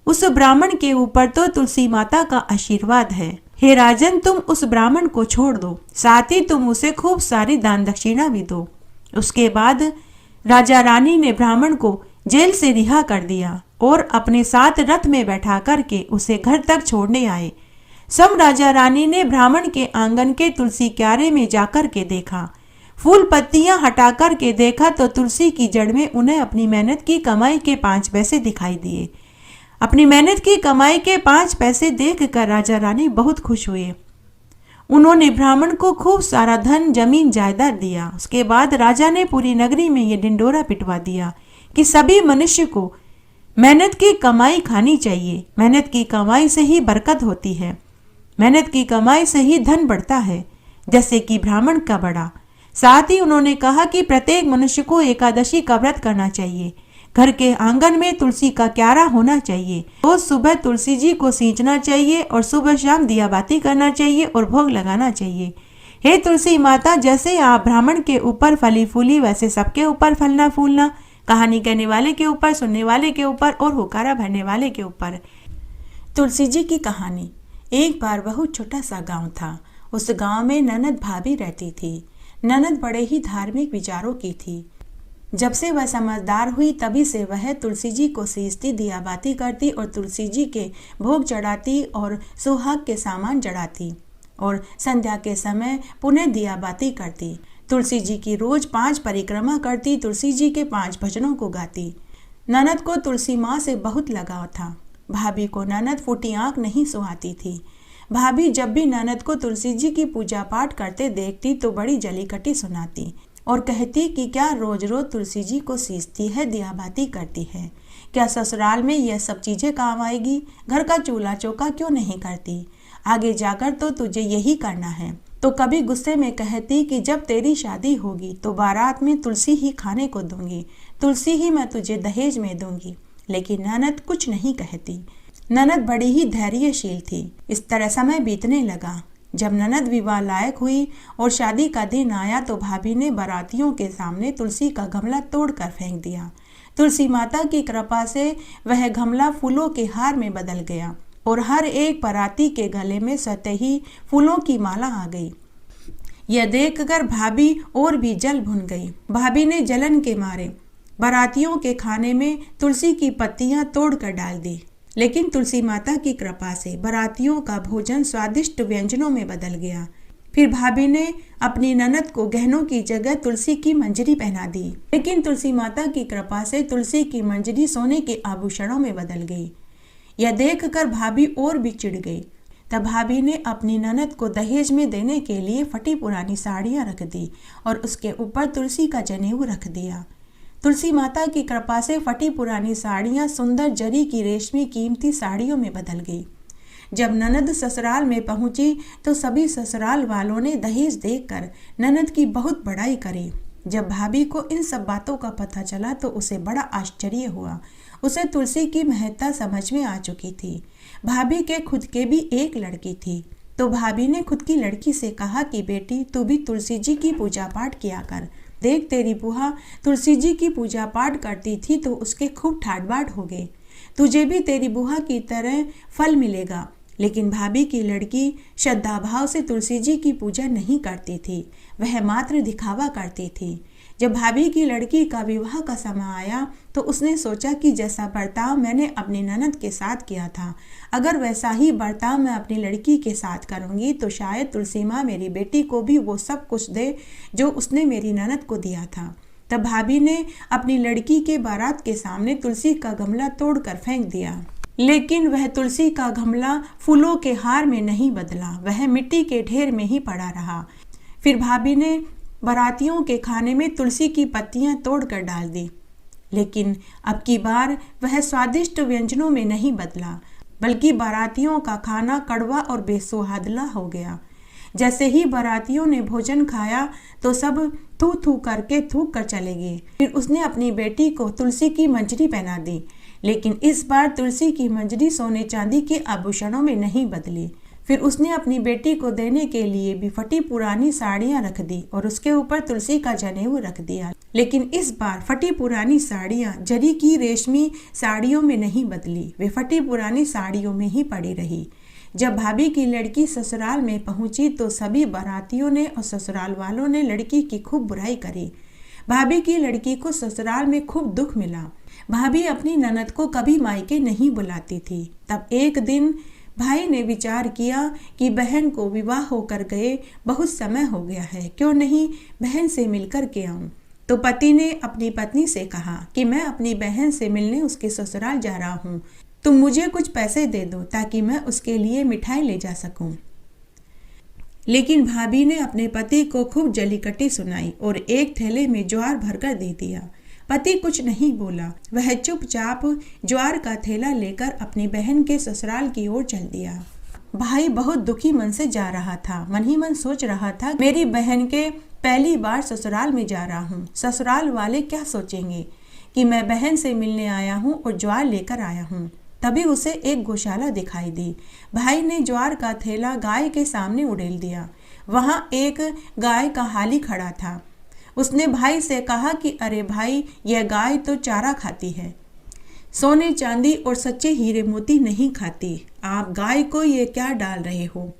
उस ब्राह्मण के ऊपर तो तुलसी माता का आशीर्वाद है। हे राजन, तुम उस ब्राह्मण को छोड़ दो, साथ ही तुम उसे खूब सारी दान दक्षिणा भी दो। उसके बाद राजा रानी ने ब्राह्मण को जेल से रिहा कर दिया और अपने साथ रथ में बैठा करके उसे घर तक छोड़ने आए। सब राजा रानी ने ब्राह्मण के आंगन के तुलसी क्यारे में जाकर के देखा, फूल पत्तियां हटा कर के देखा तो तुलसी की जड़ में उन्हें अपनी मेहनत की कमाई के 5 पैसे दिखाई दिए। अपनी मेहनत की कमाई के 5 पैसे देखकर राजा रानी बहुत खुश हुए। उन्होंने ब्राह्मण को खूब सारा धन, जमीन, जायदाद दिया। उसके बाद राजा ने पूरी नगरी में ये ढिंढोरा पिटवा दिया कि सभी मनुष्य को मेहनत की कमाई खानी चाहिए। मेहनत की कमाई से ही बरकत होती है, मेहनत की कमाई से ही धन बढ़ता है, जैसे कि ब्राह्मण का बढ़ा। साथ ही उन्होंने कहा कि प्रत्येक मनुष्य को एकादशी का व्रत करना चाहिए। घर के आंगन में तुलसी का क्यारा होना चाहिए। रोज सुबह तुलसी जी को सींचना चाहिए और सुबह शाम दिया बाती करना चाहिए और भोग लगाना चाहिए। हे तुलसी माता, जैसे आप ब्राह्मण के ऊपर फली फूली, वैसे सबके ऊपर फलना फूलना। कहानी कहने वाले के ऊपर, सुनने वाले के ऊपर और हुकारा भरने वाले के ऊपर। तुलसी जी की कहानी। एक बार बहुत छोटा सा गांव था। उस गांव में ननद भाभी रहती थी। ननद बड़े ही धार्मिक विचारों की थी। जब से वह समझदार हुई तभी से वह तुलसी जी को सींचती, दिया बाती करती और तुलसी जी के भोग चढ़ाती और सुहाग के सामान चढ़ाती और संध्या के समय पुनः दिया बाती करती। तुलसी जी की रोज 5 परिक्रमा करती, तुलसी जी के 5 भजनों को गाती। ननद को तुलसी माँ से बहुत लगाव था। भाभी को ननद फूटी आंख नहीं सुहाती थी। भाभी जब भी ननद को तुलसी जी की पूजा पाठ करते देखती तो बड़ी जलीकटी सुनाती और कहती कि क्या रोज रोज तुलसी जी को सींचती है, दिया बाती करती है, क्या ससुराल में यह सब चीजें काम आएगी? घर का चूल्हा चौका क्यों नहीं करती? आगे जाकर तो तुझे यही करना है। तो कभी गुस्से में कहती कि जब तेरी शादी होगी तो बारात में तुलसी ही खाने को दूंगी, तुलसी ही मैं तुझे दहेज में दूंगी। लेकिन ननद कुछ नहीं कहती। ननद बड़ी ही धैर्यशील थी। इस तरह समय बीतने लगा। जब ननद विवाह लायक हुई और शादी का दिन आया तो भाभी ने बारातियों के सामने तुलसी का गमला तोड़कर फेंक दिया। तुलसी माता की कृपा से वह गमला फूलों के हार में बदल गया और हर एक बाराती के गले में स्वतः ही फूलों की माला आ गई। यह देखकर भाभी और भी जल भुन गई। भाभी ने जलन के मारे बारातियों के खाने में तुलसी की पत्तियां तोड़कर डाल दी। लेकिन तुलसी माता की कृपा से बारातियों का भोजन स्वादिष्ट व्यंजनों में बदल गया। फिर भाभी ने अपनी ननद को गहनों की जगह तुलसी की मंजरी पहना दी। लेकिन तुलसी माता की कृपा से तुलसी की मंजरी सोने के आभूषणों में बदल गई। यह देखकर भाभी और भी चिढ़ गई। तब भाभी ने अपनी ननद को दहेज में देने के लिए फटी पुरानी साड़ियां रख दी और उसके ऊपर तुलसी का जनेऊ रख दिया। तुलसी माता की कृपा से फटी पुरानी साड़ियां सुंदर जरी की रेशमी कीमती साड़ियों में बदल गई। जब ननद ससुराल में पहुंची तो सभी ससुराल वालों ने दहेज देखकर ननद की बहुत बड़ाई करी। जब भाभी को इन सब बातों का पता चला तो उसे बड़ा आश्चर्य हुआ। उसे तुलसी की महत्ता समझ में आ चुकी थी। भाभी के खुद के भी एक लड़की थी। तो भाभी ने खुद की लड़की से कहा कि बेटी, तू भी तुलसी जी की पूजा पाठ किया कर। देख, तेरी बुआ तुलसी जी की पूजा पाठ करती थी तो उसके खूब ठाट बाट हो गए। तुझे भी तेरी बुआ की तरह फल मिलेगा। लेकिन भाभी की लड़की श्रद्धा भाव से तुलसी जी की पूजा नहीं करती थी, वह मात्र दिखावा करती थी। जब भाभी की लड़की का विवाह का समय आया तो उसने सोचा कि जैसा बर्ताव मैंने अपनी ननद के साथ किया था, अगर वैसा ही बर्ताव मैं अपनी लड़की के साथ करूंगी तो शायद तुलसी माँ मेरी बेटी को भी वो सब कुछ दे जो उसने मेरी ननद को दिया था। तब भाभी ने अपनी लड़की के बारात के सामने तुलसी का गमला तोड़कर फेंक दिया। लेकिन वह तुलसी का गमला फूलों के हार में नहीं बदला, वह मिट्टी के ढेर में ही पड़ा रहा। फिर भाभी ने बारातियों के खाने में तुलसी की पत्तियां तोड़कर डाल दी। लेकिन अब की बार वह स्वादिष्ट व्यंजनों में नहीं बदला, बल्कि बारातियों का खाना कड़वा और बेसुहादला हो गया। जैसे ही बारातियों ने भोजन खाया तो सब थू थू करके थूक कर चले गए। फिर उसने अपनी बेटी को तुलसी की मंजरी पहना दी, लेकिन इस बार तुलसी की मंजरी सोने चांदी के आभूषणों में नहीं बदली। फिर उसने अपनी बेटी को देने के लिए भी फटी पुरानी साड़ियां रख दी और उसके ऊपर तुलसी का जनेऊ रख दिया। लेकिन इस बार फटी पुरानी साड़ियाँ जरी की रेशमी साड़ियों में नहीं बदली, वे फटी पुरानी साड़ियों में ही पड़ी रही। जब भाभी की लड़की ससुराल में पहुंची तो सभी बारातियों ने और ससुराल वालों ने लड़की की खूब बुराई करी। भाभी की लड़की को ससुराल में खूब दुख मिला। भाभी अपनी ननद को कभी मायके नहीं बुलाती थी। तब एक दिन भाई ने विचार किया कि बहन को विवाह होकर गए बहुत समय हो गया है, क्यों नहीं बहन से मिलकर के आऊं। तो पति ने अपनी पत्नी से कहा कि मैं अपनी बहन से मिलने उसके ससुराल जा रहा हूँ, तुम मुझे कुछ पैसे दे दो ताकि मैं उसके लिए मिठाई ले जा सकूं। लेकिन भाभी ने अपने पति को खूब जलीकट्टी सुनाई और एक थैले में ज्वार भरकर दे दिया। पति कुछ नहीं बोला, वह चुपचाप ज्वार का थैला लेकर अपनी बहन के ससुराल की ओर चल दिया। भाई बहुत दुखी मन से जा रहा था, मन ही मन सोच रहा था, मेरी बहन के पहली बार ससुराल में जा रहा हूँ, ससुराल वाले क्या सोचेंगे कि मैं बहन से मिलने आया हूँ और ज्वार लेकर आया हूँ। तभी उसे एक गौशाला दिखाई दी। भाई ने ज्वार का थैला गाय के सामने उड़ेल दिया। वहां एक गाय का हाली खड़ा था। उसने भाई से कहा कि अरे भाई, यह गाय तो चारा खाती है, सोने चांदी और सच्चे हीरे मोती नहीं खाती। आप गाय को ये क्या डाल रहे हो।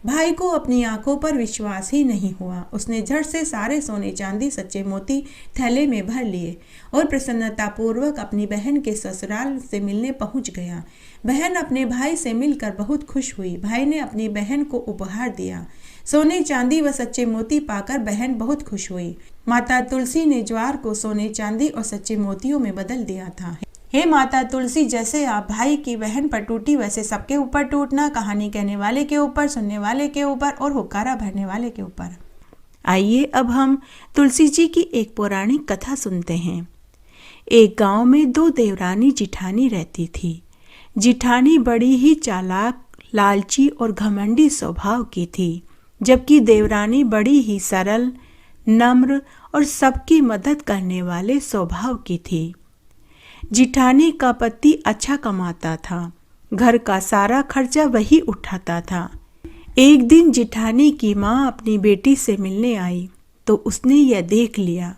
भाई को अपनी आंखों पर विश्वास ही नहीं हुआ। उसने झट से सारे सोने चांदी सच्चे मोती थैले में भर लिए और प्रसन्नतापूर्वक अपनी बहन के ससुराल से मिलने पहुंच गया। बहन अपने भाई से मिलकर बहुत खुश हुई। भाई ने अपनी बहन को उपहार दिया। सोने चांदी व सच्चे मोती पाकर बहन बहुत खुश हुई। माता तुलसी ने ज्वार को सोने चांदी और सच्चे मोतियों में बदल दिया था। हे माता तुलसी, जैसे आप भाई की बहन पर टूटी वैसे सबके ऊपर टूटना, कहानी कहने वाले के ऊपर, सुनने वाले के ऊपर और हुक्कारा भरने वाले के ऊपर। आइए अब हम तुलसी जी की एक पौराणिक कथा सुनते हैं। एक गांव में दो देवरानी जिठानी रहती थी। जिठानी बड़ी ही चालाक, लालची और घमंडी स्वभाव की थी, जबकि देवरानी बड़ी ही सरल, नम्र और सबकी मदद करने वाले स्वभाव की थी। जिठानी का पति अच्छा कमाता था, घर का सारा खर्चा वही उठाता था। एक दिन जिठानी की माँ अपनी बेटी से मिलने आई तो उसने यह देख लिया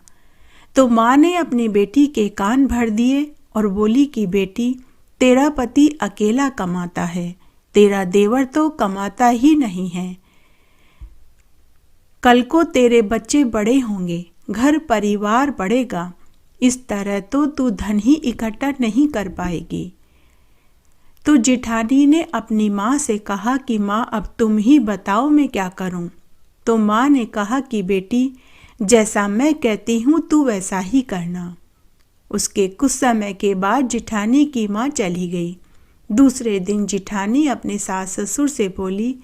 तो माँ ने अपनी बेटी के कान भर दिए और बोली कि बेटी, तेरा पति अकेला कमाता है, तेरा देवर तो कमाता ही नहीं है। कल को तेरे बच्चे बड़े होंगे, घर परिवार बढ़ेगा, इस तरह तो तू धन ही इकट्ठा नहीं कर पाएगी। तो जिठानी ने अपनी माँ से कहा कि माँ, अब तुम ही बताओ मैं क्या करूं। तो माँ ने कहा कि बेटी, जैसा मैं कहती हूँ तू वैसा ही करना। उसके कुछ समय के बाद जिठानी की माँ चली गई। दूसरे दिन जिठानी अपने सास ससुर से बोली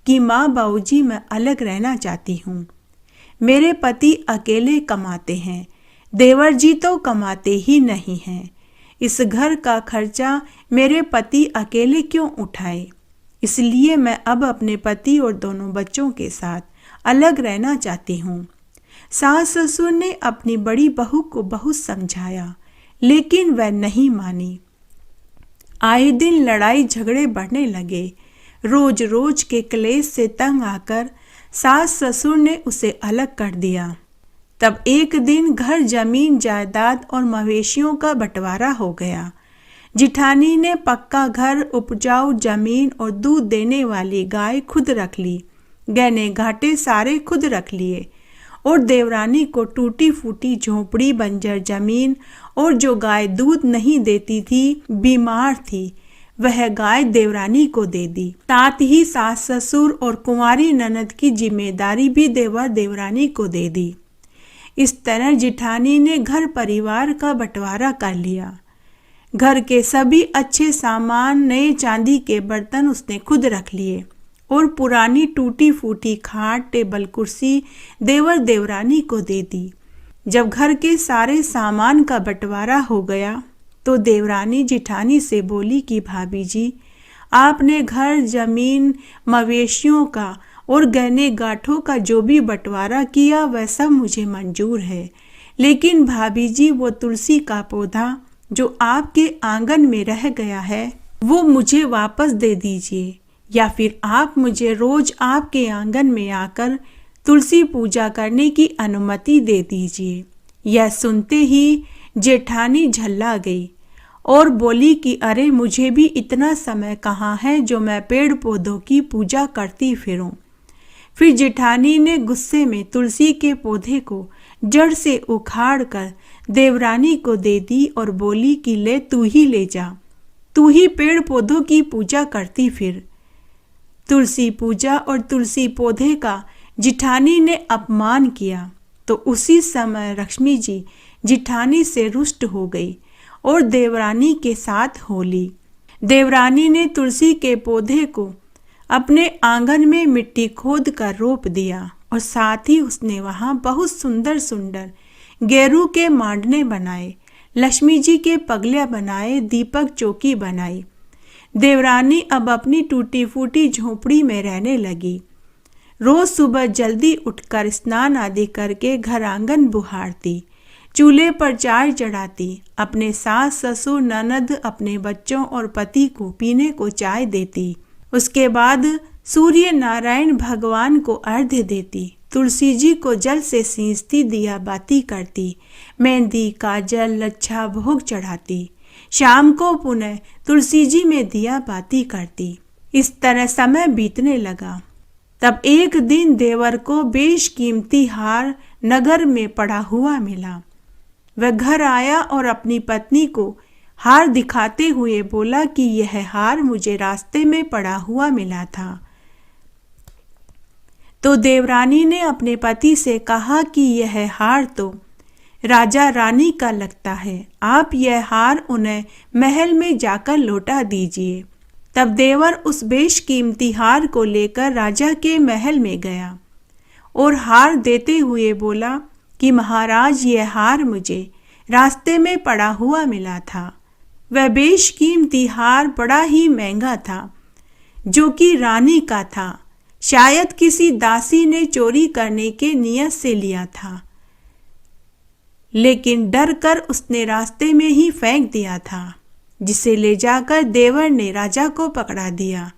कि माँ, बाबूजी, मैं अलग रहना चाहती हूँ। मेरे पति अकेले कमाते हैं, देवर जी तो कमाते ही नहीं हैं। इस घर का खर्चा मेरे पति अकेले क्यों उठाए, इसलिए मैं अब अपने पति और दोनों बच्चों के साथ अलग रहना चाहती हूँ। सास ससुर ने अपनी बड़ी बहू को बहुत समझाया, लेकिन वह नहीं मानी। आए दिन लड़ाई झगड़े बढ़ने लगे। रोज रोज के क्लेश से तंग आकर सास ससुर ने उसे अलग कर दिया। तब एक दिन घर, जमीन, जायदाद और मवेशियों का बंटवारा हो गया। जिठानी ने पक्का घर, उपजाऊ जमीन और दूध देने वाली गाय खुद रख ली। गहने घाटे सारे खुद रख लिए और देवरानी को टूटी फूटी झोपड़ी, बंजर जमीन और जो गाय दूध नहीं देती थी, बीमार थी, वह गाय देवरानी को दे दी। साथ ही सास ससुर और कुंवारी ननद की जिम्मेदारी भी देवर देवरानी को दे दी। इस तरह जिठानी ने घर परिवार का बंटवारा कर लिया। घर के सभी अच्छे सामान, नए चांदी के बर्तन उसने खुद रख लिए और पुरानी टूटी फूटी खाट, टेबल, कुर्सी देवर देवरानी को दे दी। जब घर के सारे सामान का बंटवारा हो गया तो देवरानी जिठानी से बोली कि भाभी जी, आपने घर, जमीन, मवेशियों का और गहने गाठों का जो भी बंटवारा किया वह सब मुझे मंजूर है, लेकिन भाभी जी, वो तुलसी का पौधा जो आपके आंगन में रह गया है वो मुझे वापस दे दीजिए, या फिर आप मुझे रोज आपके आंगन में आकर तुलसी पूजा करने की अनुमति दे दीजिए। यह सुनते ही जेठानी झल्ला गई और बोली कि अरे मुझे भी इतना समय कहाँ है जो मैं पेड़ पौधों की पूजा करती फिरूं। फिर जेठानी ने गुस्से में तुलसी के पौधे को जड़ से उखाड़ कर देवरानी को दे दी और बोली कि ले तू ही ले जा, तू ही पेड़ पौधों की पूजा करती फिर। तुलसी पूजा और तुलसी पौधे का जिठानी ने अपमान किया तो उसी समय लक्ष्मी जी जिठानी से रुष्ट हो गई और देवरानी के साथ हो ली। देवरानी ने तुलसी के पौधे को अपने आंगन में मिट्टी खोद कर रोप दिया और साथ ही उसने वहाँ बहुत सुंदर सुंदर गेरू के मांडने बनाए, लक्ष्मी जी के पगलिया बनाए, दीपक चौकी बनाई। देवरानी अब अपनी टूटी फूटी झोपड़ी में रहने लगी। रोज सुबह जल्दी उठकर स्नान आदि करके घर आंगन बुहारती, चूल्हे पर चाय चढ़ाती, अपने सास ससुर ननद अपने बच्चों और पति को पीने को चाय देती। उसके बाद सूर्य नारायण भगवान को अर्घ्य देती, तुलसी जी को जल से सींचती, दिया बाती करती, मेहंदी काजल लच्छा भोग चढ़ाती। शाम को पुनः तुलसी जी में दिया बाती करती। इस तरह समय बीतने लगा। तब एक दिन देवर को बेशकीमती हार नगर में पड़ा हुआ मिला। वह घर आया और अपनी पत्नी को हार दिखाते हुए बोला कि यह हार मुझे रास्ते में पड़ा हुआ मिला था। तो देवरानी ने अपने पति से कहा कि यह हार तो राजा रानी का लगता है, आप यह हार उन्हें महल में जाकर लौटा दीजिए। तब देवर उस बेशकीमती हार को लेकर राजा के महल में गया और हार देते हुए बोला कि महाराज यह हार मुझे रास्ते में पड़ा हुआ मिला था। वह बेशकीमती हार बड़ा ही महंगा था, जो कि रानी का था। शायद किसी दासी ने चोरी करने के नियत से लिया था, लेकिन डर कर उसने रास्ते में ही फेंक दिया था, जिसे ले जाकर देवर ने राजा को पकड़ा दिया।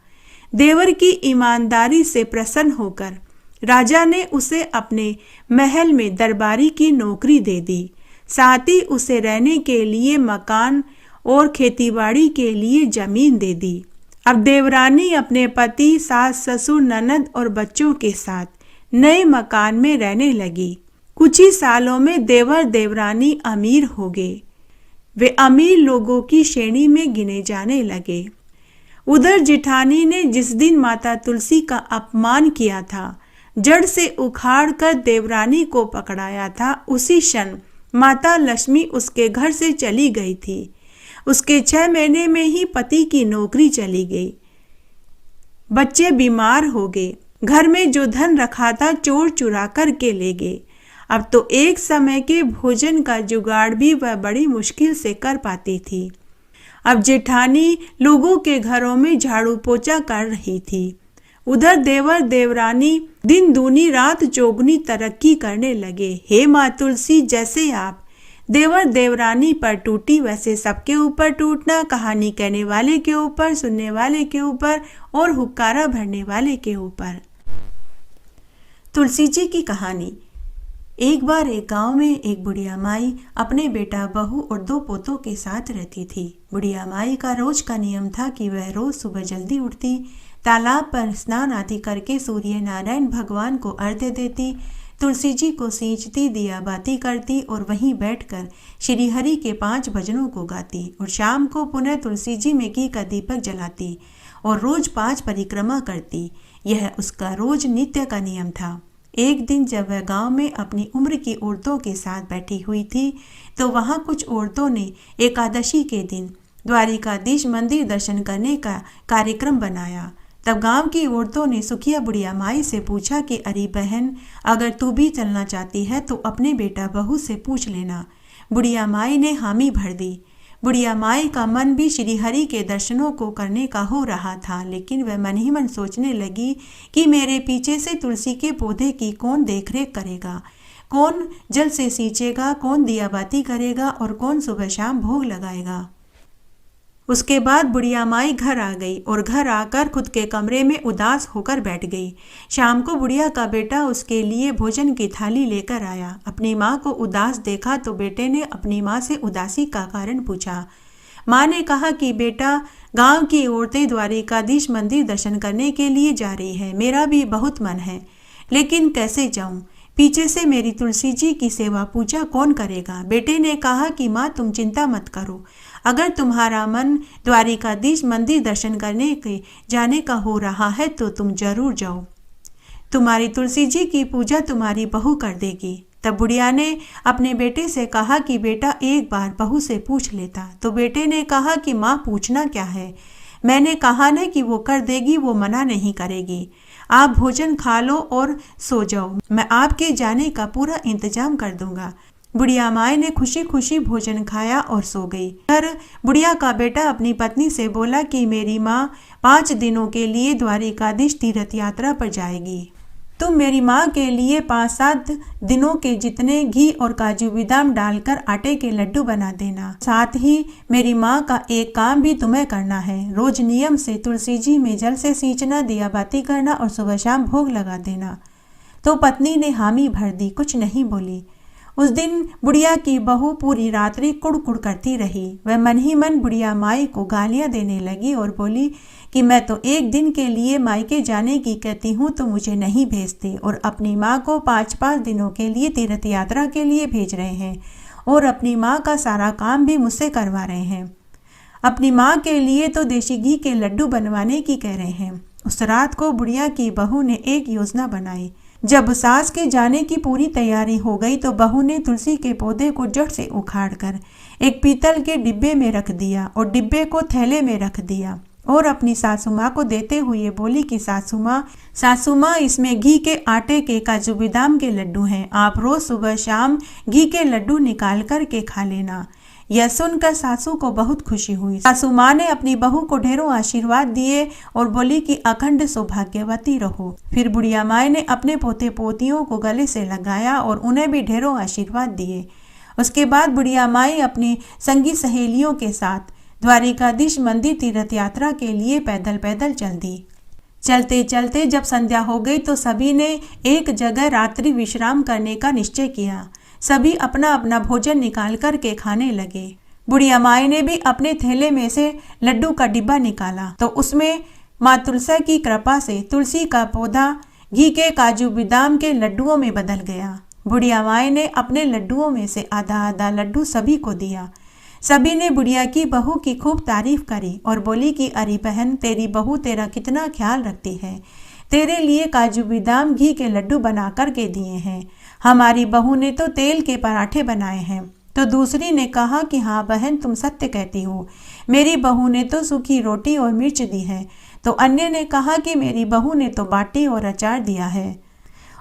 देवर की ईमानदारी से प्रसन्न होकर राजा ने उसे अपने महल में दरबारी की नौकरी दे दी, साथ ही उसे रहने के लिए मकान और खेतीबाड़ी के लिए जमीन दे दी। अब देवरानी अपने पति सास ससुर ननद और बच्चों के साथ नए मकान में रहने लगी। कुछ ही सालों में देवर देवरानी अमीर हो गए। वे अमीर लोगों की श्रेणी में गिने जाने लगे। उधर जेठानी ने जिस दिन माता तुलसी का अपमान किया था, जड़ से उखाड़ कर देवरानी को पकड़ाया था, उसी क्षण माता लक्ष्मी उसके घर से चली गई थी। उसके 6 महीने में ही पति की नौकरी चली गई, बच्चे बीमार हो गए, घर में जो धन रखा था चोर चुरा कर के ले गए। अब तो एक समय के भोजन का जुगाड़ भी वह बड़ी मुश्किल से कर पाती थी। अब जेठानी लोगों के घरों में झाड़ू पोछा कर रही थी। उधर देवर देवरानी दिन दूनी रात चौगुनी तरक्की करने लगे। हे माँ तुलसी, जैसे आप देवर देवरानी पर टूटी, वैसे सबके ऊपर टूटना, कहानी कहने वाले के ऊपर, सुनने वाले के ऊपर और हुक्कारा भरने वाले के ऊपर। तुलसी जी की कहानी। एक बार एक गांव में एक बुढ़िया माई अपने बेटा बहू और 2 पोतों के साथ रहती थी। बुढ़िया माई का रोज का नियम था कि वह रोज सुबह जल्दी उठती, तालाब पर स्नान आदि करके सूर्य नारायण भगवान को अर्घ्य देती, तुलसी जी को सींचती, दिया बाती करती और वहीं बैठकर श्री हरि के 5 भजनों को गाती और शाम को पुनः तुलसी जी में घी का दीपक जलाती और रोज 5 परिक्रमा करती। यह उसका रोज नित्य का नियम था। एक दिन जब वह गांव में अपनी उम्र की औरतों के साथ बैठी हुई थी, तो वहां कुछ औरतों ने एकादशी के दिन द्वारिकाधीश मंदिर दर्शन करने का कार्यक्रम बनाया। तब गांव की औरतों ने सुखिया बुढ़िया माई से पूछा कि अरे बहन, अगर तू भी चलना चाहती है तो अपने बेटा बहू से पूछ लेना। बुढ़िया माई ने हामी भर दी। बुढ़िया माई का मन भी श्री हरि के दर्शनों को करने का हो रहा था, लेकिन वह मन ही मन सोचने लगी कि मेरे पीछे से तुलसी के पौधे की कौन देखरेख करेगा, कौन जल से सींचेगा, कौन दिया बाती करेगा और कौन सुबह शाम भोग लगाएगा। उसके बाद बुढ़िया माई घर आ गई और घर आकर खुद के कमरे में उदास होकर बैठ गई। शाम को बुढ़िया का बेटा उसके लिए भोजन की थाली लेकर आया। अपनी माँ को उदास देखा तो बेटे ने अपनी माँ से उदासी का कारण पूछा। माँ ने कहा कि बेटा, गांव की औरतें द्वारिकाधीश मंदिर दर्शन करने के लिए जा रही है। मेरा भी बहुत मन है, लेकिन कैसे जाऊं? पीछे से मेरी तुलसी जी की सेवा पूजा कौन करेगा? बेटे ने कहा कि माँ, तुम चिंता मत करो। अगर तुम्हारा मन द्वारिकाधीश मंदिर दर्शन करने के जाने का हो रहा है तो तुम जरूर जाओ। तुम्हारी तुलसी जी की पूजा तुम्हारी बहू कर देगी। तब बुढ़िया ने अपने बेटे से कहा कि बेटा, एक बार बहू से पूछ लेता। तो बेटे ने कहा कि माँ, पूछना क्या है? मैंने कहा ना कि वो कर देगी, वो मना नहीं करेगी। आप भोजन खा लो और सो जाओ, मैं आपके जाने का पूरा इंतजाम कर दूंगा। बुढ़िया माई ने खुशी खुशी भोजन खाया और सो गई। फिर बुढ़िया का बेटा अपनी पत्नी से बोला कि मेरी माँ 5 दिनों के लिए द्वारिकाधीश तीर्थ यात्रा पर जाएगी। तुम मेरी माँ के लिए 5-7 दिनों के जितने घी और काजू बादाम डालकर आटे के लड्डू बना देना। साथ ही मेरी माँ का एक काम भी तुम्हें करना है। रोज नियम से तुलसी जी में जल से सींचना, दिया बाती करना और सुबह शाम भोग लगा देना। तो पत्नी ने हामी भर दी, कुछ नहीं बोली। उस दिन बुढ़िया की बहू पूरी रात्रि कुड़कुड़ करती रही। वह मन ही मन बुढ़िया माई को गालियां देने लगी और बोली कि मैं तो एक दिन के लिए मायके जाने की कहती हूँ तो मुझे नहीं भेजते, और अपनी माँ को 5-5 दिनों के लिए तीर्थ यात्रा के लिए भेज रहे हैं, और अपनी माँ का सारा काम भी मुझसे करवा रहे हैं। अपनी माँ के लिए तो देशी घी के लड्डू बनवाने की कह रहे हैं। उस रात को बुढ़िया की बहू ने एक योजना बनाई। जब सास के जाने की पूरी तैयारी हो गई तो बहू ने तुलसी के पौधे को जड़ से उखाड़कर एक पीतल के डिब्बे में रख दिया और डिब्बे को थैले में रख दिया, और अपनी सासू माँ को देते हुए बोली कि सासू माँ, इसमें घी के आटे के काजू बादाम के लड्डू हैं। आप रोज सुबह शाम घी के लड्डू निकाल कर के खा लेना। यह सुनकर सासू को बहुत खुशी हुई। सासू माँ ने अपनी बहू को ढेरों आशीर्वाद दिए और बोली कि अखंड सौभाग्यवती रहो। फिर बुढ़िया माई ने अपने पोते पोतियों को गले से लगाया और उन्हें भी ढेरों आशीर्वाद दिए। उसके बाद बुढ़िया माई अपनी संगी सहेलियों के साथ द्वारिकाधीश मंदिर तीर्थ यात्रा के लिए पैदल पैदल चल दी। चलते चलते जब संध्या हो गई तो सभी ने एक जगह रात्रि विश्राम करने का निश्चय किया। सभी अपना अपना भोजन निकाल कर के खाने लगे। बुढ़िया माई ने भी अपने थैले में से लड्डू का डिब्बा निकाला तो उसमें माँ तुलसी की कृपा से तुलसी का पौधा घी के काजू बादाम के लड्डुओं में बदल गया। बुढ़िया माई ने अपने लड्डुओं में से आधा आधा लड्डू सभी को दिया। सभी ने बुढ़िया की बहू की खूब तारीफ करी और बोली कि अरे बहन, तेरी बहू तेरा कितना ख्याल रखती है। तेरे लिए काजू बादाम घी के लड्डू बना कर के दिए हैं। हमारी बहू ने तो तेल के पराठे बनाए हैं। तो दूसरी ने कहा कि हाँ बहन, तुम सत्य कहती हो, मेरी बहू ने तो सूखी रोटी और मिर्च दी है। तो अन्य ने कहा कि मेरी बहू ने तो बाटी और अचार दिया है।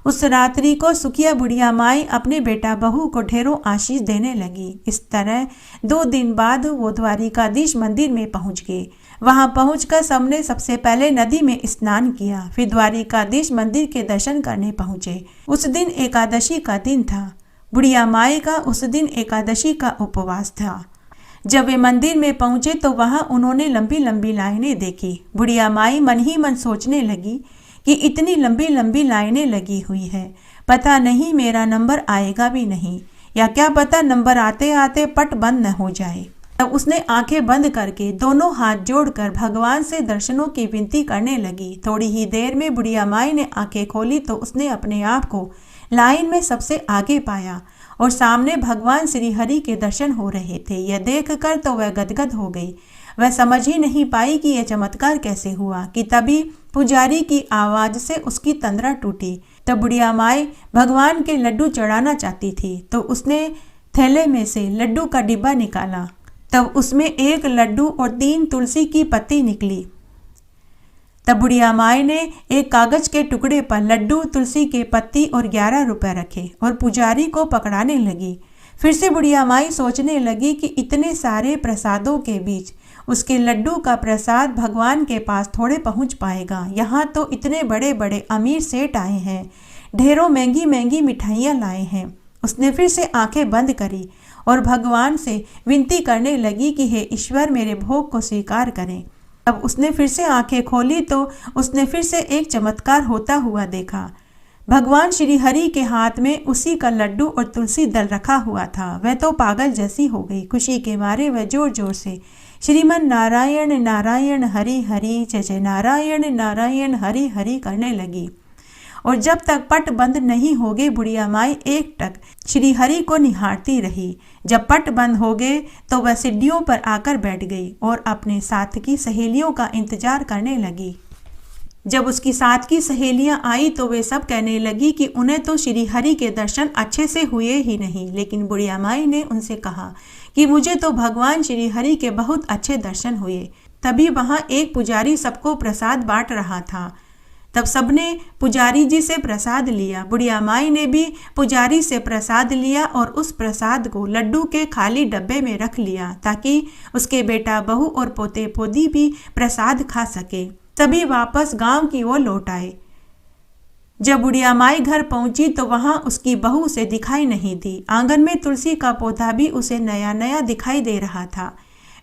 उस रात्रि को सुखिया बुढ़िया माई अपने बेटा बहू को ढेरों आशीष देने लगी। इस तरह 2 दिन बाद वो द्वारिकाधीश मंदिर में पहुंच गए। वहां पहुंचकर सबने सबसे पहले नदी में स्नान किया, फिर द्वारिकाधीश मंदिर के दर्शन करने पहुंचे। उस दिन एकादशी का दिन था। बुढ़िया माई का उस दिन एकादशी का उपवास था। जब वे मंदिर में पहुंचे तो वहां उन्होंने लंबी लंबी लाइनें देखी। बुढ़िया माई मन ही मन सोचने लगी कि इतनी लंबी लंबी लाइनें लगी हुई है, पता नहीं मेरा नंबर आएगा भी नहीं, या क्या पता नंबर आते आते पट बंद न हो जाए। तब उसने आंखें बंद करके दोनों हाथ जोड़कर भगवान से दर्शनों की विनती करने लगी। थोड़ी ही देर में बुढ़िया माई ने आंखें खोली तो उसने अपने आप को लाइन में सबसे आगे पाया और सामने भगवान श्री हरि के दर्शन हो रहे थे। यह देखकर तो वह गदगद हो गई। वह समझ ही नहीं पाई कि यह चमत्कार कैसे हुआ कि तभी पुजारी की आवाज से उसकी तंद्रा टूटी। तब बुढ़िया माई भगवान के लड्डू चढ़ाना चाहती थी तो उसने थैले में से लड्डू का डिब्बा निकाला। तब उसमें 1 लड्डू और 3 तुलसी की पत्ती निकली। तब बुढ़िया माई ने एक कागज के टुकड़े पर लड्डू, तुलसी के पत्ती और 11 रुपए रखे और पुजारी को पकड़ाने लगी। फिर से बुढ़िया माई सोचने लगी कि इतने सारे प्रसादों के बीच उसके लड्डू का प्रसाद भगवान के पास थोड़े पहुंच पाएगा। यहाँ तो इतने बड़े बड़े अमीर सेठ आए हैं, ढेरों महंगी महंगी मिठाइयाँ लाए हैं। उसने फिर से आंखें बंद करी और भगवान से विनती करने लगी कि हे ईश्वर, मेरे भोग को स्वीकार करें। अब उसने फिर से आंखें खोली तो उसने फिर से एक चमत्कार होता हुआ देखा। भगवान श्री हरि के हाथ में उसी का लड्डू और तुलसी दल रखा हुआ था। वह तो पागल जैसी हो गई। खुशी के मारे वह जोर जोर से श्रीमन नारायण नारायण हरि हरि, जय जय नारायण नारायण हरि हरि करने लगी। और जब तक पट बंद नहीं हो गए बुढ़िया माई एकटक श्री हरि को निहारती रही। जब पट बंद हो गए तो वह सीढ़ियों पर आकर बैठ गई और अपने साथ की सहेलियों का इंतजार करने लगी। जब उसकी साथ की सहेलियां आई तो वे सब कहने लगी कि उन्हें तो श्री हरि के दर्शन अच्छे से हुए ही नहीं। लेकिन बुढ़िया माई ने उनसे कहा कि मुझे तो भगवान श्री हरि के बहुत अच्छे दर्शन हुए। तभी वहां एक पुजारी सबको प्रसाद बांट रहा था। तब सबने पुजारी जी से प्रसाद लिया। बुढ़िया माई ने भी पुजारी से प्रसाद लिया और उस प्रसाद को लड्डू के खाली डब्बे में रख लिया ताकि उसके बेटा बहू और पोते पोती भी प्रसाद खा सके। तभी वापस गांव की ओर लौट आए। जब बुढ़िया माई घर पहुंची तो वहां उसकी बहू उसे दिखाई नहीं दी। आंगन में तुलसी का पौधा भी उसे नया नया दिखाई दे रहा था।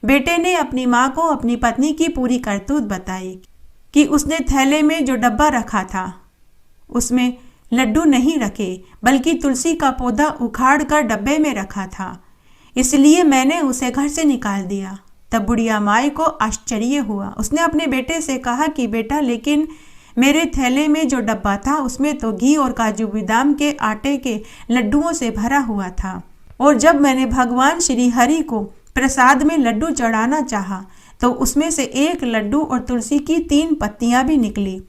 बेटे ने अपनी माँ को अपनी पत्नी की पूरी करतूत बताई कि उसने थैले में जो डब्बा रखा था उसमें लड्डू नहीं रखे बल्कि तुलसी का पौधा उखाड़ कर डब्बे में रखा था, इसलिए मैंने उसे घर से निकाल दिया। तब बुढ़िया माई को आश्चर्य हुआ। उसने अपने बेटे से कहा कि बेटा, लेकिन मेरे थैले में जो डब्बा था उसमें तो घी और काजू बादाम के आटे के लड्डुओं से भरा हुआ था, और जब मैंने भगवान श्री हरि को प्रसाद में लड्डू चढ़ाना चाहा तो उसमें से एक लड्डू और तुलसी की 3 पत्तियां भी निकली।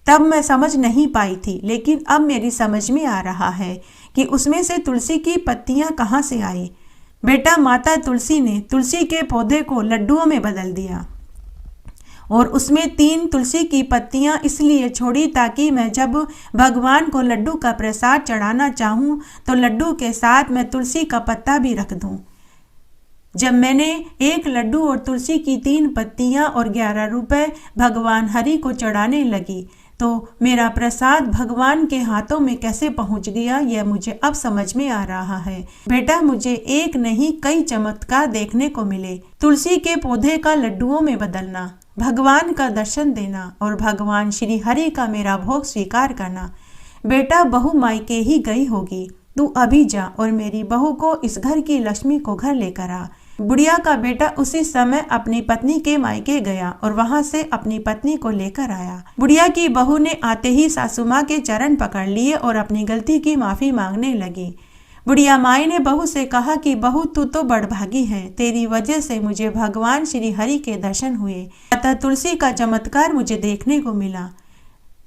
तब मैं समझ नहीं पाई थी, लेकिन अब मेरी समझ में आ रहा है कि उसमें से तुलसी की पत्तियां कहाँ से आई। बेटा, माता तुलसी ने तुलसी के पौधे को लड्डुओं में बदल दिया और उसमें 3 तुलसी की पत्तियां इसलिए छोड़ी ताकि मैं जब भगवान को लड्डू का प्रसाद चढ़ाना चाहूं तो लड्डू के साथ मैं तुलसी का पत्ता भी रख दूं। जब मैंने एक लड्डू और तुलसी की 3 पत्तियां और 11 रुपए भगवान हरि को चढ़ाने लगी तो मेरा प्रसाद भगवान के हाथों में कैसे पहुंच गया, यह मुझे अब समझ में आ रहा है। बेटा, मुझे एक नहीं कई चमत्कार देखने को मिले। तुलसी के पौधे का लड्डुओं में बदलना, भगवान का दर्शन देना और भगवान श्री हरि का मेरा भोग स्वीकार करना। बेटा, बहू मायके ही गई होगी, तू अभी जा और मेरी बहू को इस घर की लक्ष्मी को घर लेकर आ। बुढ़िया का बेटा उसी समय अपनी पत्नी के मायके गया और वहां से अपनी पत्नी को लेकर आया। बुढ़िया की बहू ने आते ही सासू माँ के चरण पकड़ लिए और अपनी गलती की माफी मांगने लगी। बुढ़िया माई ने बहू से कहा कि बहू, तू तो बड़भागी है, तेरी वजह से मुझे भगवान श्री हरि के दर्शन हुए, अतः तुलसी का चमत्कार मुझे देखने को मिला।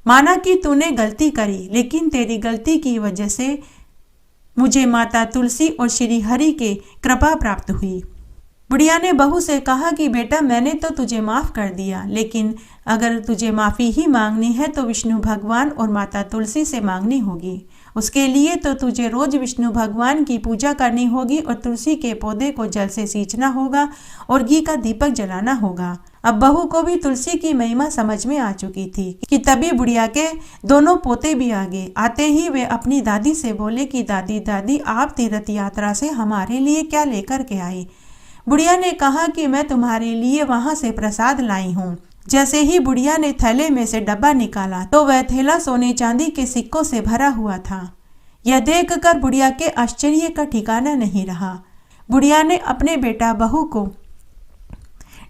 माना कि तूने गलती करी, लेकिन तेरी गलती की वजह से मुझे माता तुलसी और श्री हरि के कृपा प्राप्त हुई। बुढ़िया ने बहू से कहा कि बेटा, मैंने तो तुझे माफ़ कर दिया, लेकिन अगर तुझे माफ़ी ही मांगनी है तो विष्णु भगवान और माता तुलसी से मांगनी होगी। उसके लिए तो तुझे रोज विष्णु भगवान की पूजा करनी होगी और तुलसी के पौधे को जल से सींचना होगा और घी का दीपक जलाना होगा। अब बहू को भी तुलसी की महिमा समझ में आ चुकी थी कि तभी बुढ़िया के दोनों पोते भी आ गए। आते ही वे अपनी दादी से बोले कि दादी दादी, आप तीर्थ यात्रा से हमारे लिए क्या लेकर के आई। बुढ़िया ने कहा कि मैं तुम्हारे लिए वहां से प्रसाद लाई हूँ। जैसे ही बुढ़िया ने थैले में से डब्बा निकाला तो वह थैला सोने चांदी के सिक्कों से भरा हुआ था। यह देखकर बुढ़िया के आश्चर्य का ठिकाना नहीं रहा। बुढ़िया ने अपने बेटा बहू को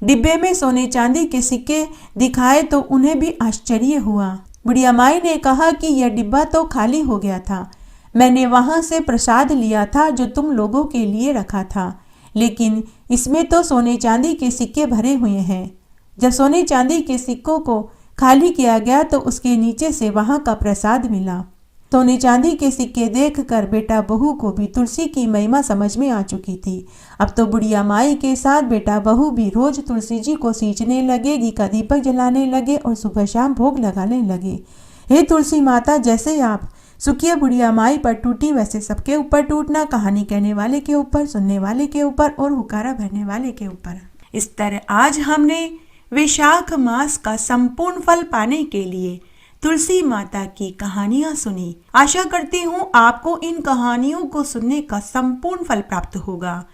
डिब्बे में सोने चांदी के सिक्के दिखाए तो उन्हें भी आश्चर्य हुआ। बुढ़िया माई ने कहा कि यह डिब्बा तो खाली हो गया था, मैंने वहां से प्रसाद लिया था जो तुम लोगों के लिए रखा था, लेकिन इसमें तो सोने चांदी के सिक्के भरे हुए हैं। जब सोने चांदी के सिक्कों को खाली किया गया तो उसके नीचे से वहां का प्रसाद मिला। सोने चांदी के सिक्के देखकर बेटा बहू को भी तुलसी की महिमा समझ में आ चुकी थी। अब तो बुढ़िया माई के साथ बेटा बहू भी रोज तुलसी जी को सींचने लगे, घी का दीपक जलाने लगे और सुबह शाम भोग लगाने लगे। हे तुलसी माता, जैसे आप सुखिया बुढ़िया माई पर टूटी वैसे सबके ऊपर टूटना, कहानी कहने वाले के ऊपर, सुनने वाले के ऊपर और हुकारा भरने वाले के ऊपर। इस तरह आज हमने वैशाख मास का संपूर्ण फल पाने के लिए तुलसी माता की कहानियाँ सुनी। आशा करती हूँ आपको इन कहानियों को सुनने का संपूर्ण फल प्राप्त होगा।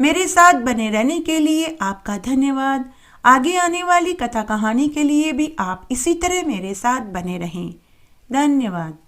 मेरे साथ बने रहने के लिए आपका धन्यवाद। आगे आने वाली कथा कहानी के लिए भी आप इसी तरह मेरे साथ बने रहें। धन्यवाद।